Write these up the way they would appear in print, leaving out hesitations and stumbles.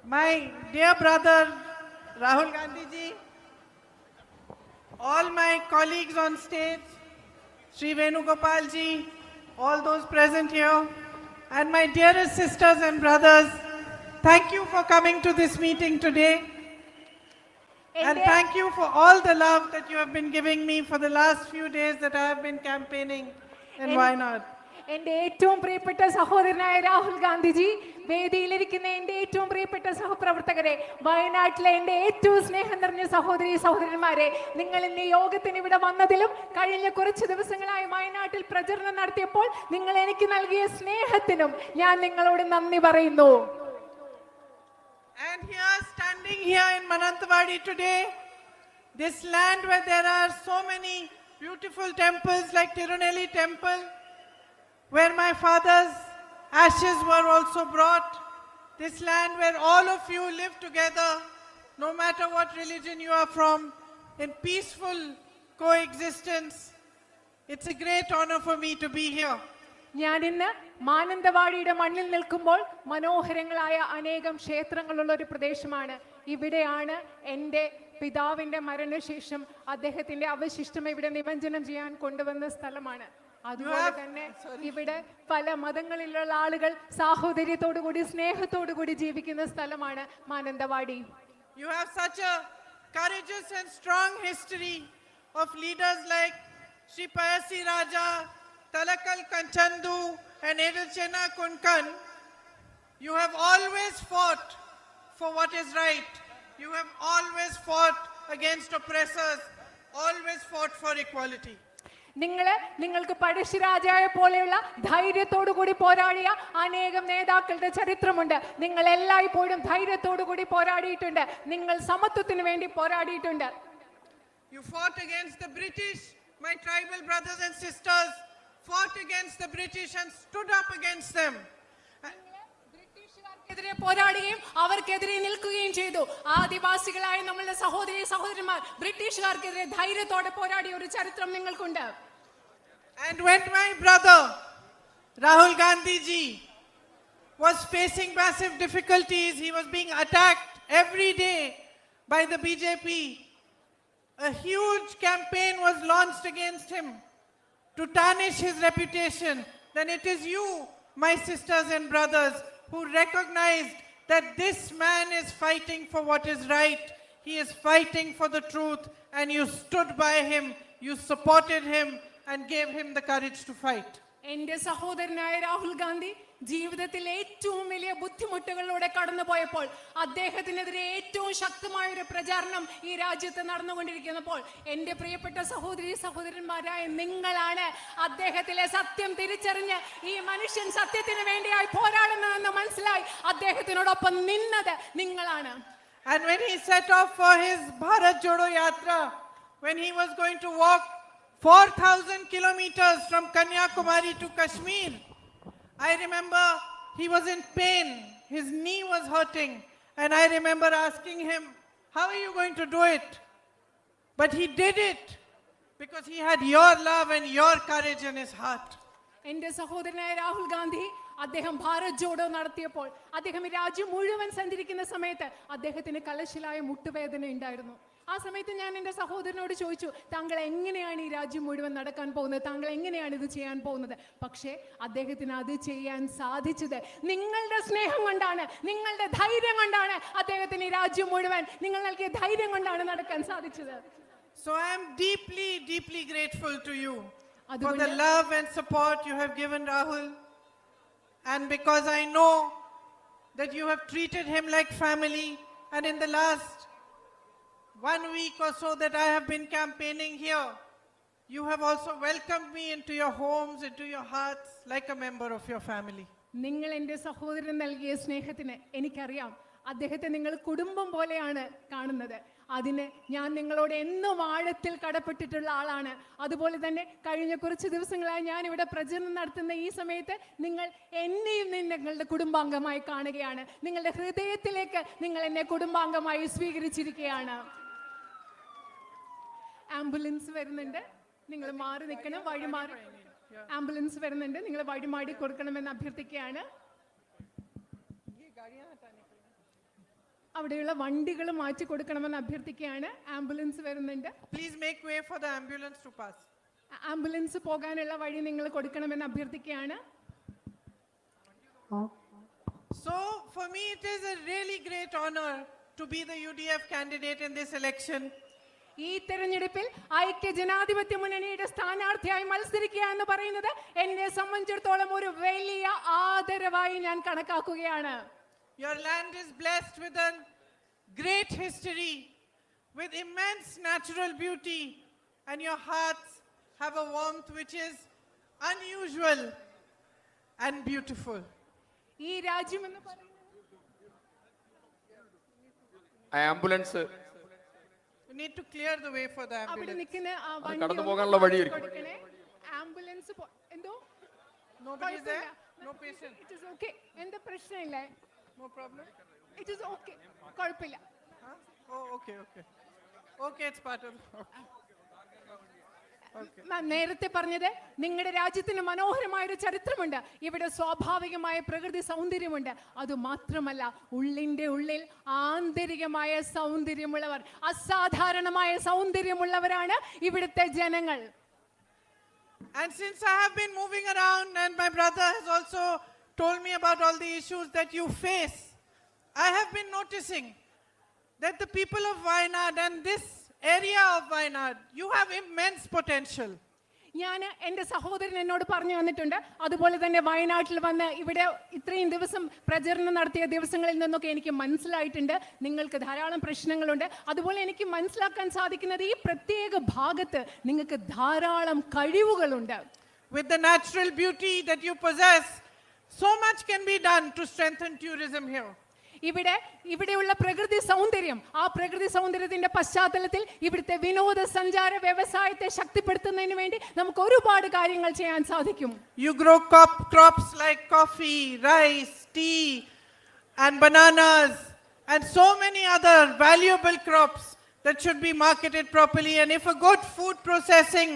My dear brother Rahul Gandhi ji, all my colleagues on stage, Sri Venugopal ji, all those present here, and my dearest sisters and brothers, thank you for coming to this meeting today. And thank you for all the love that you have been giving me for the last few days that I have been campaigning in Wayanad. എൻ്റെ ഏറ്റവും പ്രിയപ്പെട്ട സഹോദരനായ രാഹുൽ ഗാന്ധിജി, വേദിയിലിരിക്കുന്ന എൻ്റെ ഏറ്റവും പ്രിയപ്പെട്ട സഹപ്രവർത്തകരെ, വയനാട്ടിലെ എൻ്റെ ഏറ്റവും സ്നേഹം നിറഞ്ഞ സഹോദരന്മാരെ, നിങ്ങൾ ഇന്ന് യോഗത്തിന് ഇവിടെ വന്നതിലും കഴിഞ്ഞ കുറച്ച് ദിവസങ്ങളായി വയനാട്ടിൽ പ്രചരണം നടത്തിയപ്പോൾ നിങ്ങൾ എനിക്ക് നൽകിയ സ്നേഹത്തിനും ഞാൻ നിങ്ങളോട് നന്ദി പറയുന്നു. And here, standing here in Mananthavadi today, this land where there are so many beautiful temples like Tirunelli temple, where my father's ashes were also brought, this land where all of you live together, no matter what religion you are from, in peaceful coexistence. It's a great honor for me to be here. ഞാനിന്ന് മാനന്തവാടിയുടെ മണ്ണിൽ നിൽക്കുമ്പോൾ മനോഹരങ്ങളായ അനേകം ക്ഷേത്രങ്ങളുള്ള ഒരു പ്രദേശമാണ്. ഇവിടെയാണ് എൻ്റെ പിതാവിൻ്റെ മരണശേഷം അദ്ദേഹത്തിന്റെ അവശിഷ്ടം ഇവിടെ നിമഞ്ജനം ചെയ്യാൻ കൊണ്ടുവന്ന സ്ഥലമാണ്. അതുപോലെ തന്നെ ഇവിടെ പല മതങ്ങളിലുള്ള ആളുകൾ സാഹോദര്യത്തോടുകൂടി സ്നേഹത്തോടുകൂടി ജീവിക്കുന്ന സ്ഥലമാണ് Mananthavady. You have such a courageous and strong history of leaders like Sri Payasi Raja, Talakal Kanchandu and Edilchena Kunkan. You have always fought for what is right. You have always fought against oppressors, always fought for equality. നിങ്ങൾക്ക് പഴശ്ശിരാജയെ പോലെയുള്ള ധൈര്യത്തോടു കൂടി പോരാടിയ അനേകം നേതാക്കളുടെ ചരിത്രമുണ്ട്. നിങ്ങൾ എല്ലായ്പ്പോഴും ധൈര്യത്തോടു കൂടി പോരാടിയിട്ടുണ്ട്. നിങ്ങൾ സമത്വത്തിന് വേണ്ടി പോരാടിയിട്ടുണ്ട്. You fought against the British. My tribal brothers and sisters fought against the British and stood up against them. ബ്രിട്ടീഷുകാർക്കെതിരെ പോരാടുകയും അവർക്കെതിരെ നിൽക്കുകയും ചെയ്തു. ആദിവാസികളായ നമ്മളുടെ സഹോദരന്മാർ ബ്രിട്ടീഷുകാർക്കെതിരെ ധൈര്യത്തോടെ പോരാടിയ ഒരു ചരിത്രം നിങ്ങൾക്കുണ്ട്. And when my brother Rahul Gandhi ji was facing massive difficulties, he was being attacked every day by the BJP. A huge campaign was launched against him to tarnish his reputation. Then it is you, my sisters and brothers, who recognized that this man is fighting for what is right. He is fighting for the truth, and you stood by him, you supported him and gave him the courage to fight. എൻ്റെ സഹോദരനായ രാഹുൽ ഗാന്ധി ജീവിതത്തിൽ ഏറ്റവും വലിയ ബുദ്ധിമുട്ടുകളിലൂടെ കടന്നുപോയപ്പോൾ അദ്ദേഹത്തിനെതിരെ ഏറ്റവും ശക്തമായ ഒരു പ്രചാരണം ഈ രാജ്യത്ത് നടന്നുകൊണ്ടിരിക്കുന്നപ്പോൾ എൻ്റെ പ്രിയപ്പെട്ട സഹോദരന്മാരായ നിങ്ങളാണ് അദ്ദേഹത്തിലെ സത്യം തിരിച്ചറിഞ്ഞ് ഈ മനുഷ്യൻ സത്യത്തിന് വേണ്ടിയായി പോരാടുന്നതെന്ന് മനസ്സിലായി അദ്ദേഹത്തിനോടൊപ്പം നിന്നത് നിങ്ങളാണ്. And when he set off for his Bharat Jodo Yatra, when he was going to walk 4,000 kilometers from Kanyakumari to Kashmir, I remember he was in pain. His knee was hurting. And I remember asking him, how are you going to do it? But he did it because he had your love and your courage in his heart. എൻ്റെ സഹോദരനായ രാഹുൽ ഗാന്ധി അദ്ദേഹം ഭാരത് ജോഡോ നടത്തിയപ്പോൾ അദ്ദേഹം ഈ രാജ്യം മുഴുവൻ സഞ്ചരിക്കുന്ന സമയത്ത് അദ്ദേഹത്തിന് കലശലായ മുട്ടുവേദന ഉണ്ടായിരുന്നു. ആ സമയത്ത് ഞാൻ എൻ്റെ സഹോദരനോട് ചോദിച്ചു, താങ്കൾ എങ്ങനെയാണ് ഈ രാജ്യം മുഴുവൻ നടക്കാൻ പോകുന്നത്, താങ്കൾ എങ്ങനെയാണ് ഇത് ചെയ്യാൻ പോകുന്നത്? പക്ഷേ അദ്ദേഹത്തിന് അത് ചെയ്യാൻ സാധിച്ചത് നിങ്ങളുടെ സ്നേഹം കൊണ്ടാണ്, നിങ്ങളുടെ ധൈര്യം കൊണ്ടാണ്. അദ്ദേഹത്തിന് ഈ രാജ്യം മുഴുവൻ നിങ്ങൾ നൽകിയ ധൈര്യം കൊണ്ടാണ് നടക്കാൻ സാധിച്ചത്. So I am deeply, deeply grateful to you for the love and support you have given Rahul. And because I know that you have treated him like family, and in the last 1 week or so that I have been campaigning here, you have also welcomed me into your homes, into your hearts, like a member of your family. നിങ്ങൾ എൻ്റെ സഹോദരൻ നൽകിയ സ്നേഹത്തിന് എനിക്കറിയാം. അദ്ദേഹത്തെ നിങ്ങൾ കുടുംബം പോലെയാണ് കാണുന്നത്. അതിന് ഞാൻ നിങ്ങളോട് എന്നും ആഴത്തിൽ കടപ്പെട്ടിട്ടുള്ള ആളാണ്. അതുപോലെ തന്നെ കഴിഞ്ഞ കുറച്ച് ദിവസങ്ങളായി ഞാൻ ഇവിടെ പ്രചരണം നടത്തുന്ന ഈ സമയത്ത് നിങ്ങൾ എന്നെയും നിങ്ങളുടെ കുടുംബാംഗമായി കാണുകയാണ്. നിങ്ങളുടെ ഹൃദയത്തിലേക്ക് നിങ്ങൾ എന്നെ കുടുംബാംഗമായി സ്വീകരിച്ചിരിക്കുകയാണ്. ആംബുലൻസ് വരുന്നുണ്ട്, നിങ്ങൾ മാറി നിൽക്കണം, വഴി മാറി. ആംബുലൻസ് വരുന്നുണ്ട്, നിങ്ങൾ വഴി മാടി കൊടുക്കണമെന്ന് അഭ്യർത്ഥിക്കുകയാണ്. അവിടെയുള്ള വണ്ടികൾ മാറ്റി കൊടുക്കണമെന്ന് അഭ്യർത്ഥിക്കുകയാണ്. ആംബുലൻസ് വരുന്നുണ്ട്. Please make way for the ambulance to pass. Ambulance പോകാനുള്ള വഴി നിങ്ങൾ കൊടുക്കണമെന്ന് അഭ്യർത്ഥിക്കുകയാണ്. So for me it is a really great honor to be the UDF candidate in this election. ഈ തെരഞ്ഞെടുപ്പിൽ ഐക്യ ജനാധിപത്യ മുന്നണിയുടെ സ്ഥാനാർത്ഥിയായി മത്സരിക്കുക എന്ന് പറയുന്നത് എന്നെ സംബന്ധിച്ചിടത്തോളം ഒരു വലിയ ആദരവായി ഞാൻ കണക്കാക്കുകയാണ്. Your land is blessed with a great history, with immense natural beauty, and your hearts have a warmth which is unusual and beautiful. ഈ രാജ്യം എന്ന് പറയുന്നത് ambulance You need to clear the way for the അവിടെ ambulance. നിൽക്കുന്ന ആ അത് വണ്ടി കടന്നു ഒന്ന് പോകാനുള്ള മാറ്റി വഴിയായിരിക്കും. കൊടുക്കണേ. ആംബുലൻസ് എന്തോ Nobody is there? No patient? It is okay. എന്താ പ്രശ്നമില്ലേ? No problem? It is okay, കുഴപ്പമില്ല. Huh? Oh, okay, okay. Okay, it's part of... Okay. ഞാൻ നേരത്തെ പറഞ്ഞത് നിങ്ങളുടെ രാജ്യത്തിന് മനോഹരമായ ഒരു ചരിത്രമുണ്ട്. ഇവിടെ സ്വാഭാവികമായ പ്രകൃതി സൗന്ദര്യമുണ്ട്. അത് മാത്രമല്ല, ഉള്ളിന്റെ ഉള്ളിൽ ആന്തരികമായ സൗന്ദര്യമുള്ളവർ, അസാധാരണമായ സൗന്ദര്യമുള്ളവരാണ് ഇവിടുത്തെ ജനങ്ങൾ. And since I have been moving around and my brother has also told me about all the issues that you face, I have been noticing that the people of Wayanad and this area of Wayanad, you have immense potential. ഞാൻ എൻ്റെ സഹോദരൻ എന്നോട് പറഞ്ഞു തന്നിട്ടുണ്ട്. അതുപോലെ തന്നെ വയനാട്ടിൽ വന്ന് ഇവിടെ ഇത്രയും ദിവസം പ്രചരണം നടത്തിയ ദിവസങ്ങളിൽ നിന്നൊക്കെ എനിക്ക് മനസ്സിലായിട്ടുണ്ട് നിങ്ങൾക്ക് ധാരാളം പ്രശ്നങ്ങളുണ്ട്. അതുപോലെ എനിക്ക് മനസ്സിലാക്കാൻ സാധിക്കുന്നത് ഈ പ്രത്യേക ഭാഗത്ത് നിങ്ങൾക്ക് ധാരാളം കഴിവുകളുണ്ട്. With the natural beauty that you possess, so much can be done to strengthen tourism here. ഇവിടെയുള്ള പ്രകൃതി സൗന്ദര്യം, ആ പ്രകൃതി സൗന്ദര്യത്തിന്റെ പശ്ചാത്തലത്തിൽ ഇവിടുത്തെ വിനോദസഞ്ചാര വ്യവസായത്തെ ശക്തിപ്പെടുത്തുന്നതിന് വേണ്ടി നമുക്ക് ഒരുപാട് കാര്യങ്ങൾ ചെയ്യാൻ സാധിക്കും. You grow crops like coffee, rice, tea and bananas and so many other valuable crops that should be marketed properly, and if a good food processing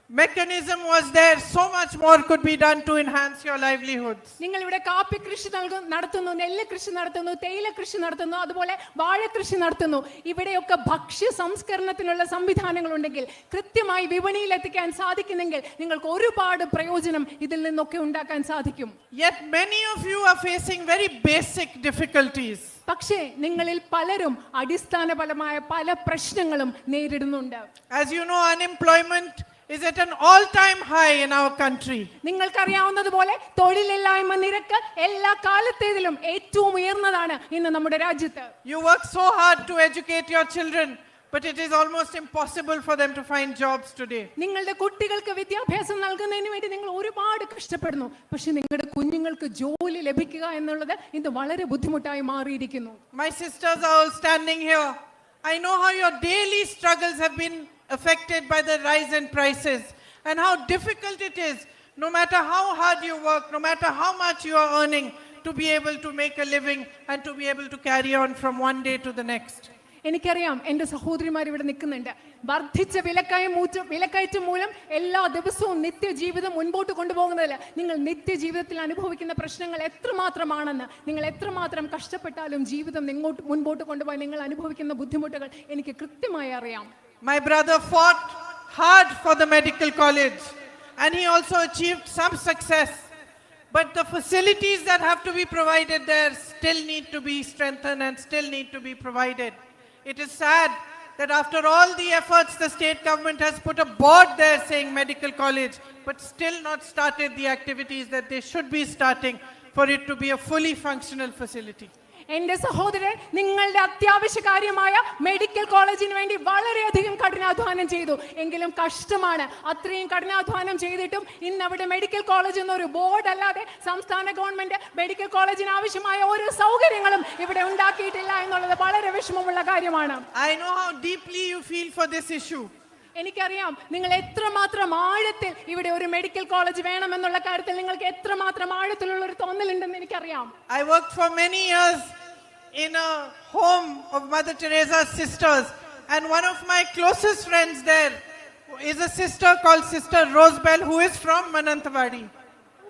mechanism was there, so much more could be done to enhance your livelihoods. നിങ്ങൾ ഇവിടെ കാപ്പി കൃഷി നടത്തുന്നു, നെല്ല് കൃഷി നടത്തുന്നു, തേയില കൃഷി നടത്തുന്നു, അതുപോലെ വാഴ കൃഷി നടത്തുന്നു. ഇവിടെയൊക്കെ ഭക്ഷ്യ സംസ്കരണത്തിനുള്ള സംവിധാനങ്ങൾ ഉണ്ടെങ്കിൽ, കൃത്യമായി വിപണിയിൽ എത്തിക്കാൻ സാധിക്കുന്നെങ്കിൽ നിങ്ങൾക്ക് ഒരുപാട് പ്രയോജനം ഇതിൽ നിന്നൊക്കെ ഉണ്ടാക്കാൻ സാധിക്കും. Yet many of you are facing very basic difficulties. പക്ഷേ നിങ്ങളിൽ പലരും അടിസ്ഥാനപരമായ പല പ്രശ്നങ്ങളും നേരിടുന്നുണ്ട്. As you know, unemployment is at an all-time high in our country. നിങ്ങൾക്കറിയാവുന്നതുപോലെ തൊഴിലില്ലായ്മ നിരക്ക് എല്ലാ കാലത്തേതിലും ഏറ്റവും ഉയർന്നതാണ് ഇന്ന് നമ്മുടെ രാജ്യത്ത്. You work so hard to educate your children, but it is almost impossible for them to find jobs today. നിങ്ങളുടെ കുട്ടികൾക്ക് വിദ്യാഭ്യാസം നൽകുന്നതിന് വേണ്ടി നിങ്ങൾ ഒരുപാട് കഷ്ടപ്പെടുന്നു. പക്ഷെ നിങ്ങളുടെ കുഞ്ഞുങ്ങൾക്ക് ജോലി ലഭിക്കുക എന്നുള്ളത് ഇന്ന് വളരെ ബുദ്ധിമുട്ടായി മാറിയിരിക്കുന്നു. My sisters are all standing here. I know how your daily struggles have been affected by the rise in prices and how difficult it is, no matter how hard you work, no matter how much you are earning, to be able to make a living and to be able to carry on from one day to the next. എനിക്കറിയാം എൻ്റെ സഹോദരിമാർ ഇവിടെ നിൽക്കുന്നുണ്ട്. വർദ്ധിച്ച വിലക്കയറ്റം മൂലം എല്ലാ ദിവസവും നിത്യജീവിതം മുൻപോട്ട് കൊണ്ടുപോകുന്നതിൽ നിങ്ങൾ നിത്യജീവിതത്തിൽ അനുഭവിക്കുന്ന പ്രശ്നങ്ങൾ എത്രമാത്രമാണെന്ന്, നിങ്ങൾ എത്രമാത്രം കഷ്ടപ്പെട്ടാലും ജീവിതം മുൻപോട്ട് കൊണ്ടുപോയി നിങ്ങൾ അനുഭവിക്കുന്ന ബുദ്ധിമുട്ടുകൾ എനിക്ക് കൃത്യമായി അറിയാം. My brother fought hard for the medical college and he also achieved some success. But the facilities that have to be provided there still need to be strengthened and still need to be provided. It is sad that after all the efforts, the state government has put a board there saying medical college, but still not started the activities that they should be starting for it to be a fully functional facility. എൻ്റെ സഹോദരൻ നിങ്ങളുടെ അത്യാവശ്യ കാര്യമായ medical കോളേജിന് വേണ്ടി വളരെയധികം കഠിനാധ്വാനം ചെയ്തു. എങ്കിലും കഷ്ടമാണ്, അത്രയും കഠിനാധ്വാനം ചെയ്തിട്ടും ഇന്ന് അവിടെ മെഡിക്കൽ കോളേജ് എന്നൊരു ബോർഡ് അല്ലാതെ സംസ്ഥാന ഗവൺമെന്റ് മെഡിക്കൽ കോളേജിന് ആവശ്യമായ ഒരു സൗകര്യങ്ങളും ഇവിടെ ഉണ്ടാക്കിയിട്ടില്ല എന്നുള്ളത് വളരെ വിഷമമുള്ള കാര്യമാണ്. I know how deeply you feel for this issue. എനിക്കറിയാം നിങ്ങൾ എത്രമാത്രം ആഴത്തിൽ ഇവിടെ ഒരു മെഡിക്കൽ കോളേജ് വേണമെന്നുള്ള കാര്യത്തിൽ നിങ്ങൾക്ക് എത്രമാത്രം ആഴത്തിലുള്ള ഒരു തോന്നലുണ്ടെന്ന് എനിക്കറിയാം. I worked for many years in a home of Mother Teresa's sisters, and one of my closest friends there is a sister called Sister Rosebell, who is from Mananthavadi.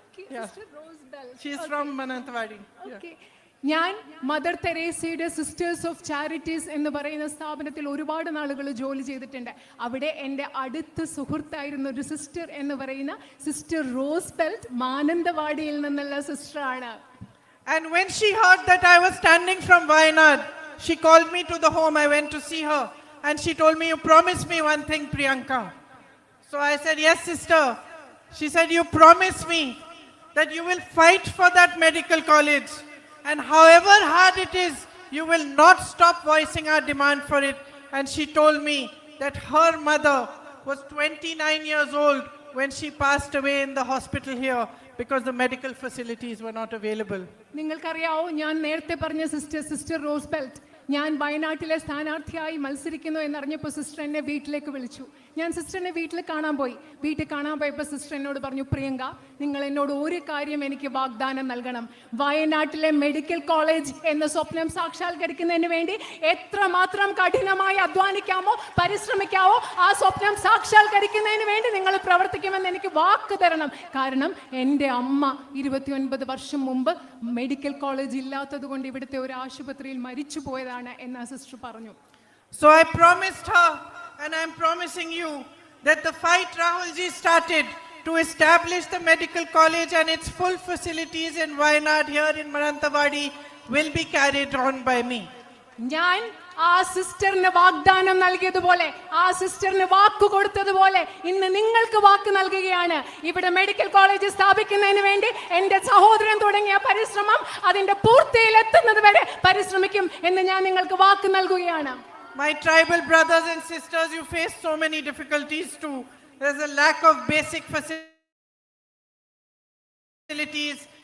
Okay, Yeah. Sister Rosebell. She is from Mananthavadi. Yeah. Okay. ഞാൻ mother തെരേസയുടെ sisters of charities എന്ന് പറയുന്ന സ്ഥാപനത്തിൽ ഒരുപാട് നാളുകൾ ജോലി ചെയ്തിട്ടുണ്ട്. അവിടെ എൻ്റെ അടുത്ത സുഹൃത്തായിരുന്ന ഒരു സിസ്റ്റർ എന്ന് പറയുന്ന സിസ്റ്റർ റോസ്ബെൽറ്റ് മാനന്തവാടിയിൽ നിന്നുള്ള സിസ്റ്ററാണ്. And when she heard that I was standing from Wayanad, she called me to the home. I went to see her and she told me, "You promised me one thing, Priyanka." So I said, "Yes, sister." She said, "You promised me that you will fight for that medical college. And however hard it is, you will not stop voicing our demand for it." And she told me that her mother was 29 years old when she passed away in the hospital here because the medical facilities were not available. നിങ്ങൾക്കറിയാവോ, ഞാൻ നേരത്തെ പറഞ്ഞ sister റോസ്ബെൽറ്റ് ഞാൻ വയനാട്ടിലെ സ്ഥാനാർത്ഥിയായി മത്സരിക്കുന്നു എന്നറിഞ്ഞപ്പോൾ sister എന്നെ വീട്ടിലേക്ക് വിളിച്ചു. ഞാൻ സിസ്റ്ററിനെ വീട്ടിൽ കാണാൻ പോയി. വീട്ടിൽ കാണാൻ പോയപ്പോൾ സിസ്റ്റർ എന്നോട് പറഞ്ഞു, "പ്രിയങ്ക, നിങ്ങൾ എന്നോട് ഒരു കാര്യം എനിക്ക് വാഗ്ദാനം നൽകണം. വയനാട്ടിലെ മെഡിക്കൽ കോളേജ് എന്ന സ്വപ്നം സാക്ഷാത്കരിക്കുന്നതിന് വേണ്ടി എത്രമാത്രം കഠിനമായി അധ്വാനിക്കാമോ, പരിശ്രമിക്കാവോ, ആ സ്വപ്നം സാക്ഷാത്കരിക്കുന്നതിന് വേണ്ടി നിങ്ങൾ പ്രവർത്തിക്കുമെന്ന് എനിക്ക് വാക്ക് തരണം. കാരണം എൻ്റെ അമ്മ 29 വർഷം മുമ്പ് മെഡിക്കൽ കോളേജ് ഇല്ലാത്തത് കൊണ്ട് ഇവിടുത്തെ ഒരു ആശുപത്രിയിൽ മരിച്ചു പോയതാണ്" എന്ന് സിസ്റ്റർ പറഞ്ഞു. So I promised her, and I am promising you, that the fight Rahul ji started to establish the medical college and its full facilities in Wayanad here in Mananthavadi will be carried on by me. ഞാൻ ആ സിസ്റ്ററിന് വാഗ്ദാനം നൽകിയതുപോലെ, ആ സിസ്റ്ററിന് വാക്ക് കൊടുത്തതുപോലെ ഇന്ന് നിങ്ങൾക്ക് വാക്ക് നൽകുകയാണ്. ഇവിടെ medical college സ്ഥാപിക്കുന്നതിന് വേണ്ടി എൻ്റെ സഹോദരൻ തുടങ്ങിയ പരിശ്രമം അതിന്റെ പൂർത്തിയിലെത്തുന്നത് വരെ പരിശ്രമിക്കും എന്ന് ഞാൻ നിങ്ങൾക്ക് വാക്ക് നൽകുകയാണ്. My tribal brothers and sisters, you face so many difficulties too. There's a lack of basic facilities,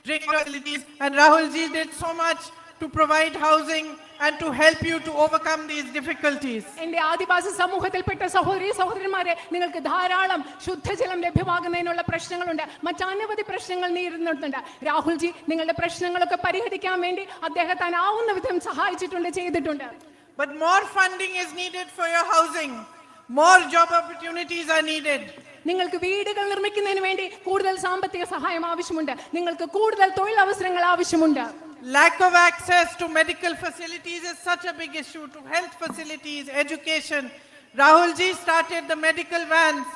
drinking facilities, and Rahul ji did so much to provide housing and to help you to overcome these difficulties. എൻ്റെ ആദിവാസി സമൂഹത്തിൽപ്പെട്ട സഹോദരന്മാരെ, നിങ്ങൾക്ക് ധാരാളം ശുദ്ധജലം ലഭ്യമാകുന്നതിനുള്ള പ്രശ്നങ്ങളുണ്ട്. മറ്റനവധി പ്രശ്നങ്ങൾ നേരിടുന്നുണ്ട്. Rahul G നിങ്ങളുടെ പ്രശ്നങ്ങളൊക്കെ പരിഹരിക്കാൻ വേണ്ടി അദ്ദേഹത്തിന് ആവുന്ന വിധം സഹായിച്ചിട്ടുണ്ട്, ചെയ്തിട്ടുണ്ട്. But more funding is needed for your housing. More job opportunities are needed. നിങ്ങൾക്ക് വീടുകൾ നിർമ്മിക്കുന്നതിന് വേണ്ടി കൂടുതൽ സാമ്പത്തിക സഹായം ആവശ്യമുണ്ട്. നിങ്ങൾക്ക് കൂടുതൽ തൊഴിലവസരങ്ങൾ ആവശ്യമുണ്ട്. Lack of access to medical facilities is such a big issue, to health facilities, education. Rahul ji started the medical vans.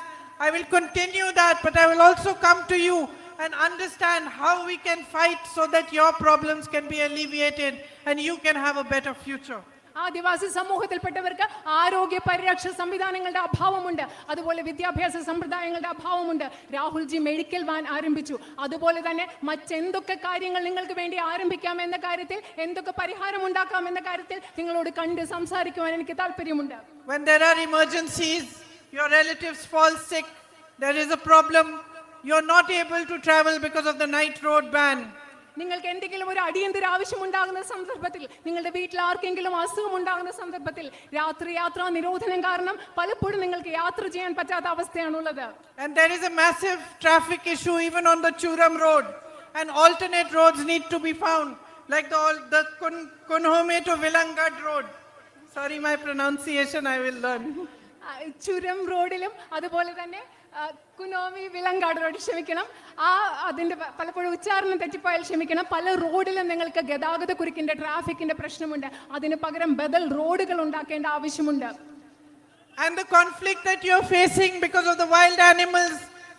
I will continue that, but I will also come to you and understand how we can fight so that your problems can be alleviated and you can have a better future. ആദിവാസി സമൂഹത്തിൽപ്പെട്ടവർക്ക് ആരോഗ്യ പരിരക്ഷ സംവിധാനങ്ങളുടെ അഭാവമുണ്ട്. അതുപോലെ വിദ്യാഭ്യാസ സമ്പ്രദായങ്ങളുടെ അഭാവമുണ്ട്. Rahul G medical van ആരംഭിച്ചു. അതുപോലെ തന്നെ മറ്റെന്തൊക്കെ കാര്യങ്ങൾ നിങ്ങൾക്ക് വേണ്ടി ആരംഭിക്കാം എന്ന കാര്യത്തിൽ, എന്തൊക്കെ പരിഹാരം ഉണ്ടാക്കാം എന്ന കാര്യത്തിൽ നിങ്ങളോട് കണ്ട് സംസാരിക്കുവാൻ എനിക്ക് താല്പര്യമുണ്ട്. When there are emergencies, your relatives fall sick, there is a problem, you're not able to travel because of the night road ban. നിങ്ങൾക്ക് എന്തെങ്കിലും ഒരു അടിയന്തര ആവശ്യം ഉണ്ടാകുന്ന സന്ദർഭത്തിൽ, നിങ്ങളുടെ വീട്ടിൽ ആർക്കെങ്കിലും അസുഖം ഉണ്ടാകുന്ന സന്ദർഭത്തിൽ രാത്രി യാത്രാ നിരോധനം കാരണം പലപ്പോഴും നിങ്ങൾക്ക് യാത്ര ചെയ്യാൻ പറ്റാത്ത അവസ്ഥയാണുള്ളത്. And there is a massive traffic issue even on the Churam road, and alternate roads need to be found, like the Kunhome to Vilangad road. Sorry, my pronunciation I will learn. ചുരം റോഡിലും അതുപോലെ തന്നെ കുനോമി വിലങ്കാട് road, ക്ഷമിക്കണം, അതിന്റെ പലപ്പോഴും ഉച്ചാരണം തെറ്റിപ്പോയാൽ ക്ഷമിക്കണം. പല റോഡിലും നിങ്ങൾക്ക് ഗതാഗത കുരുക്കിന്റെ, ട്രാഫിക്കിന്റെ പ്രശ്നമുണ്ട്. അതിന് പകരം ബദൽ റോഡുകൾ ഉണ്ടാക്കേണ്ട ആവശ്യമുണ്ട്. And the conflict that you're facing because of the wild animals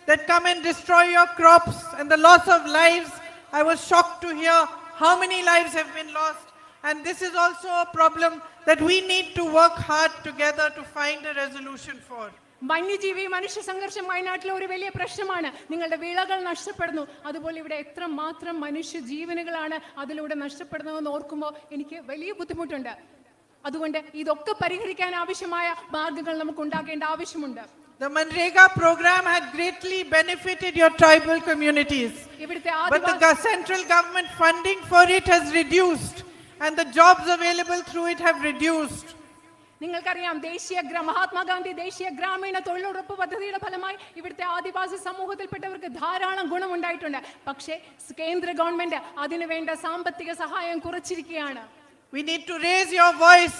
that come and destroy your crops and the loss of lives, I was shocked to hear how many lives have been lost. And this is also a problem that we need to work hard together to find a resolution for. വന്യജീവി മനുഷ്യ സംഘർഷം വയനാട്ടിലെ ഒരു വലിയ പ്രശ്നമാണ്. നിങ്ങളുടെ വിളകൾ നഷ്ടപ്പെടുന്നു. അതുപോലെ ഇവിടെ എത്ര മാത്രം മനുഷ്യ ജീവനുകളാണ് അതിലൂടെ നഷ്ടപ്പെടുന്നതെന്ന് ഓർക്കുമ്പോൾ എനിക്ക് വലിയ ബുദ്ധിമുട്ടുണ്ട്. അതുകൊണ്ട് ഇതൊക്കെ പരിഹരിക്കാൻ ആവശ്യമായ മാർഗങ്ങൾ നമുക്ക് ഉണ്ടാക്കേണ്ട ആവശ്യമുണ്ട്. The Manrega program had greatly benefited your tribal communities, but the central government funding for it has reduced and the jobs available through it have reduced. നിങ്ങൾക്കറിയാം, മഹാത്മാഗാന്ധി ദേശീയ ഗ്രാമീണ തൊഴിലുറപ്പ് പദ്ധതിയുടെ ഫലമായി ഇവിടുത്തെ ആദിവാസി സമൂഹത്തിൽപ്പെട്ടവർക്ക് ധാരാളം ഗുണമുണ്ടായിട്ടുണ്ട്. പക്ഷേ കേന്ദ്ര ഗവൺമെന്റ് അതിനുവേണ്ട സാമ്പത്തിക സഹായം കുറച്ചിരിക്കുകയാണ്. We need to raise your voice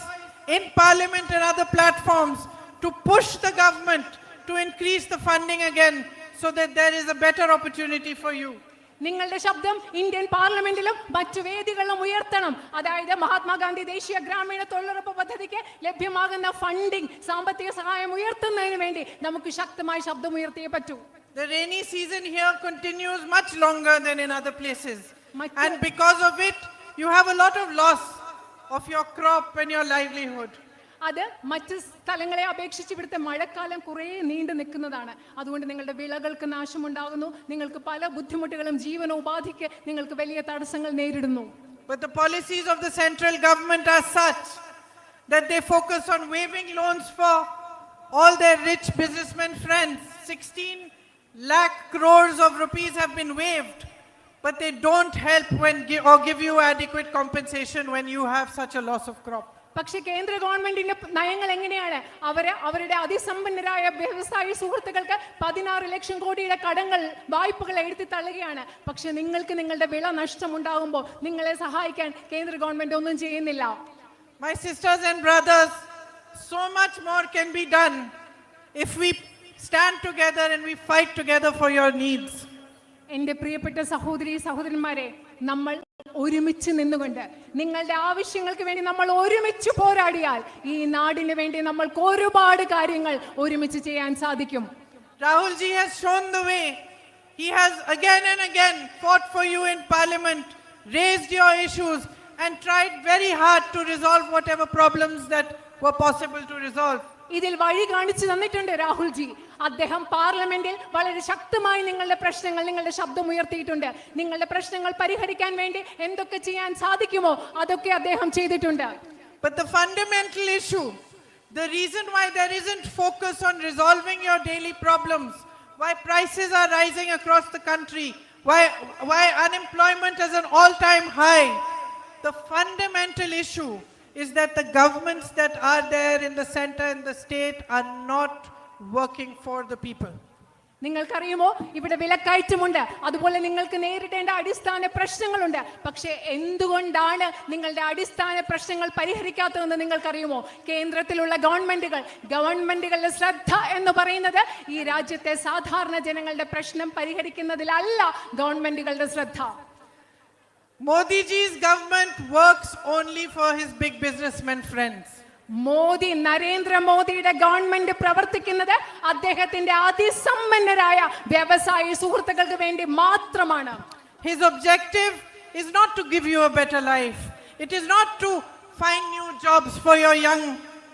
in parliament and other platforms to push the government to increase the funding again so that there is a better opportunity for you. നിങ്ങളുടെ ശബ്ദം ഇന്ത്യൻ പാർലമെന്റിലും മറ്റു വേദികളിലും ഉയർത്തണം. അതായത് മഹാത്മാഗാന്ധി ദേശീയ ഗ്രാമീണ തൊഴിലുറപ്പ് പദ്ധതിക്ക് ലഭ്യമാകുന്ന ഫണ്ടിംഗ്, സാമ്പത്തിക സഹായം ഉയർത്തുന്നതിന് വേണ്ടി നമുക്ക് ശക്തമായി ശബ്ദമുയർത്തിയേ പറ്റൂ. The rainy season here continues much longer than in other places. And because of it, you have a lot of loss of your crop and your livelihood. അത് മറ്റ് സ്ഥലങ്ങളെ അപേക്ഷിച്ച് ഇവിടുത്തെ മഴക്കാലം കുറേ നീണ്ടു നിൽക്കുന്നതാണ്. അതുകൊണ്ട് നിങ്ങളുടെ വിളകൾക്ക് നാശമുണ്ടാകുന്നു, നിങ്ങൾക്ക് പല ബുദ്ധിമുട്ടുകളും ജീവനോപാധിക്ക് നിങ്ങൾക്ക് വലിയ തടസ്സങ്ങൾ നേരിടുന്നു. But the policies of the central government are such that they focus on waiving loans for all their rich businessmen friends. 16 lakh crores of rupees have been waived, but they don't help or give you adequate compensation when you have such a loss of crop. പക്ഷെ കേന്ദ്ര ഗവൺമെന്റിന്റെ നയങ്ങൾ എങ്ങനെയാണ്? അവരുടെ അതിസമ്പന്നരായ വ്യവസായി സുഹൃത്തുക്കൾക്ക് 16 ലക്ഷം കോടിയുടെ വായ്പകൾ എഴുതി തള്ളുകയാണ്. പക്ഷെ നിങ്ങൾക്ക് നിങ്ങളുടെ വിള നഷ്ടമുണ്ടാകുമ്പോൾ നിങ്ങളെ സഹായിക്കാൻ കേന്ദ്ര ഗവൺമെന്റ് ഒന്നും ചെയ്യുന്നില്ല. My sisters and brothers, so much more can be done if we stand together and we fight together for your needs. എന്റെ പ്രിയപ്പെട്ട സഹോദരി സഹോദരന്മാരെ, നമ്മൾ ഒരുമിച്ച് നിന്നുകൊണ്ട് നിങ്ങളുടെ ആവശ്യങ്ങൾക്ക് വേണ്ടി നമ്മൾ ഒരുമിച്ച് പോരാടിയാൽ ഈ നാടിന് വേണ്ടി നമ്മൾക്ക് ഒരുപാട് കാര്യങ്ങൾ ഒരുമിച്ച് ചെയ്യാൻ സാധിക്കും. Rahul ji has shown the way. He has again and again fought for you in parliament, raised your issues and tried very hard to resolve whatever problems that were possible to resolve. ഇതിൽ വഴി കാണിച്ചു തന്നിട്ടുണ്ട് Rahul G. അദ്ദേഹം പാർലമെന്റിൽ വളരെ ശക്തമായി നിങ്ങളുടെ ശബ്ദം ഉയർത്തിയിട്ടുണ്ട്. നിങ്ങളുടെ പ്രശ്നങ്ങൾ പരിഹരിക്കാൻ വേണ്ടി എന്തൊക്കെ ചെയ്യാൻ സാധിക്കുമോ അതൊക്കെ അദ്ദേഹം ചെയ്തിട്ടുണ്ട്. But the fundamental issue, the reason why there isn't focus on resolving your daily problems, why prices are rising across the country, why unemployment is an all-time high, the fundamental issue is that the governments that are there in the center and the state are not working for the people. നിങ്ങൾക്കറിയുമോ, ഇവിടെ വിലക്കയറ്റമുണ്ട്, അതുപോലെ നിങ്ങൾക്ക് നേരിടേണ്ട അടിസ്ഥാന പ്രശ്നങ്ങളുണ്ട്. പക്ഷേ എന്തുകൊണ്ടാണ് നിങ്ങളുടെ അടിസ്ഥാന പ്രശ്നങ്ങൾ പരിഹരിക്കാത്തതെന്ന് നിങ്ങൾക്കറിയുമോ? കേന്ദ്രത്തിലുള്ള ഗവൺമെന്റുകളുടെ ശ്രദ്ധ എന്ന് പറയുന്നത് ഈ രാജ്യത്തെ സാധാരണ ജനങ്ങളുടെ പ്രശ്നം പരിഹരിക്കുന്നതിലല്ല ഗവൺമെന്റുകളുടെ ശ്രദ്ധ. Modi ji's government works only for his big businessmen friends. Narendra മോദിയുടെ ഗവൺമെന്റ് പ്രവർത്തിക്കുന്നത് അദ്ദേഹത്തിന്റെ അതിസമ്പന്നരായ വ്യവസായി സുഹൃത്തുക്കൾക്ക് വേണ്ടി മാത്രമാണ്. His objective is not to give you a better life. It is not to find new jobs for your young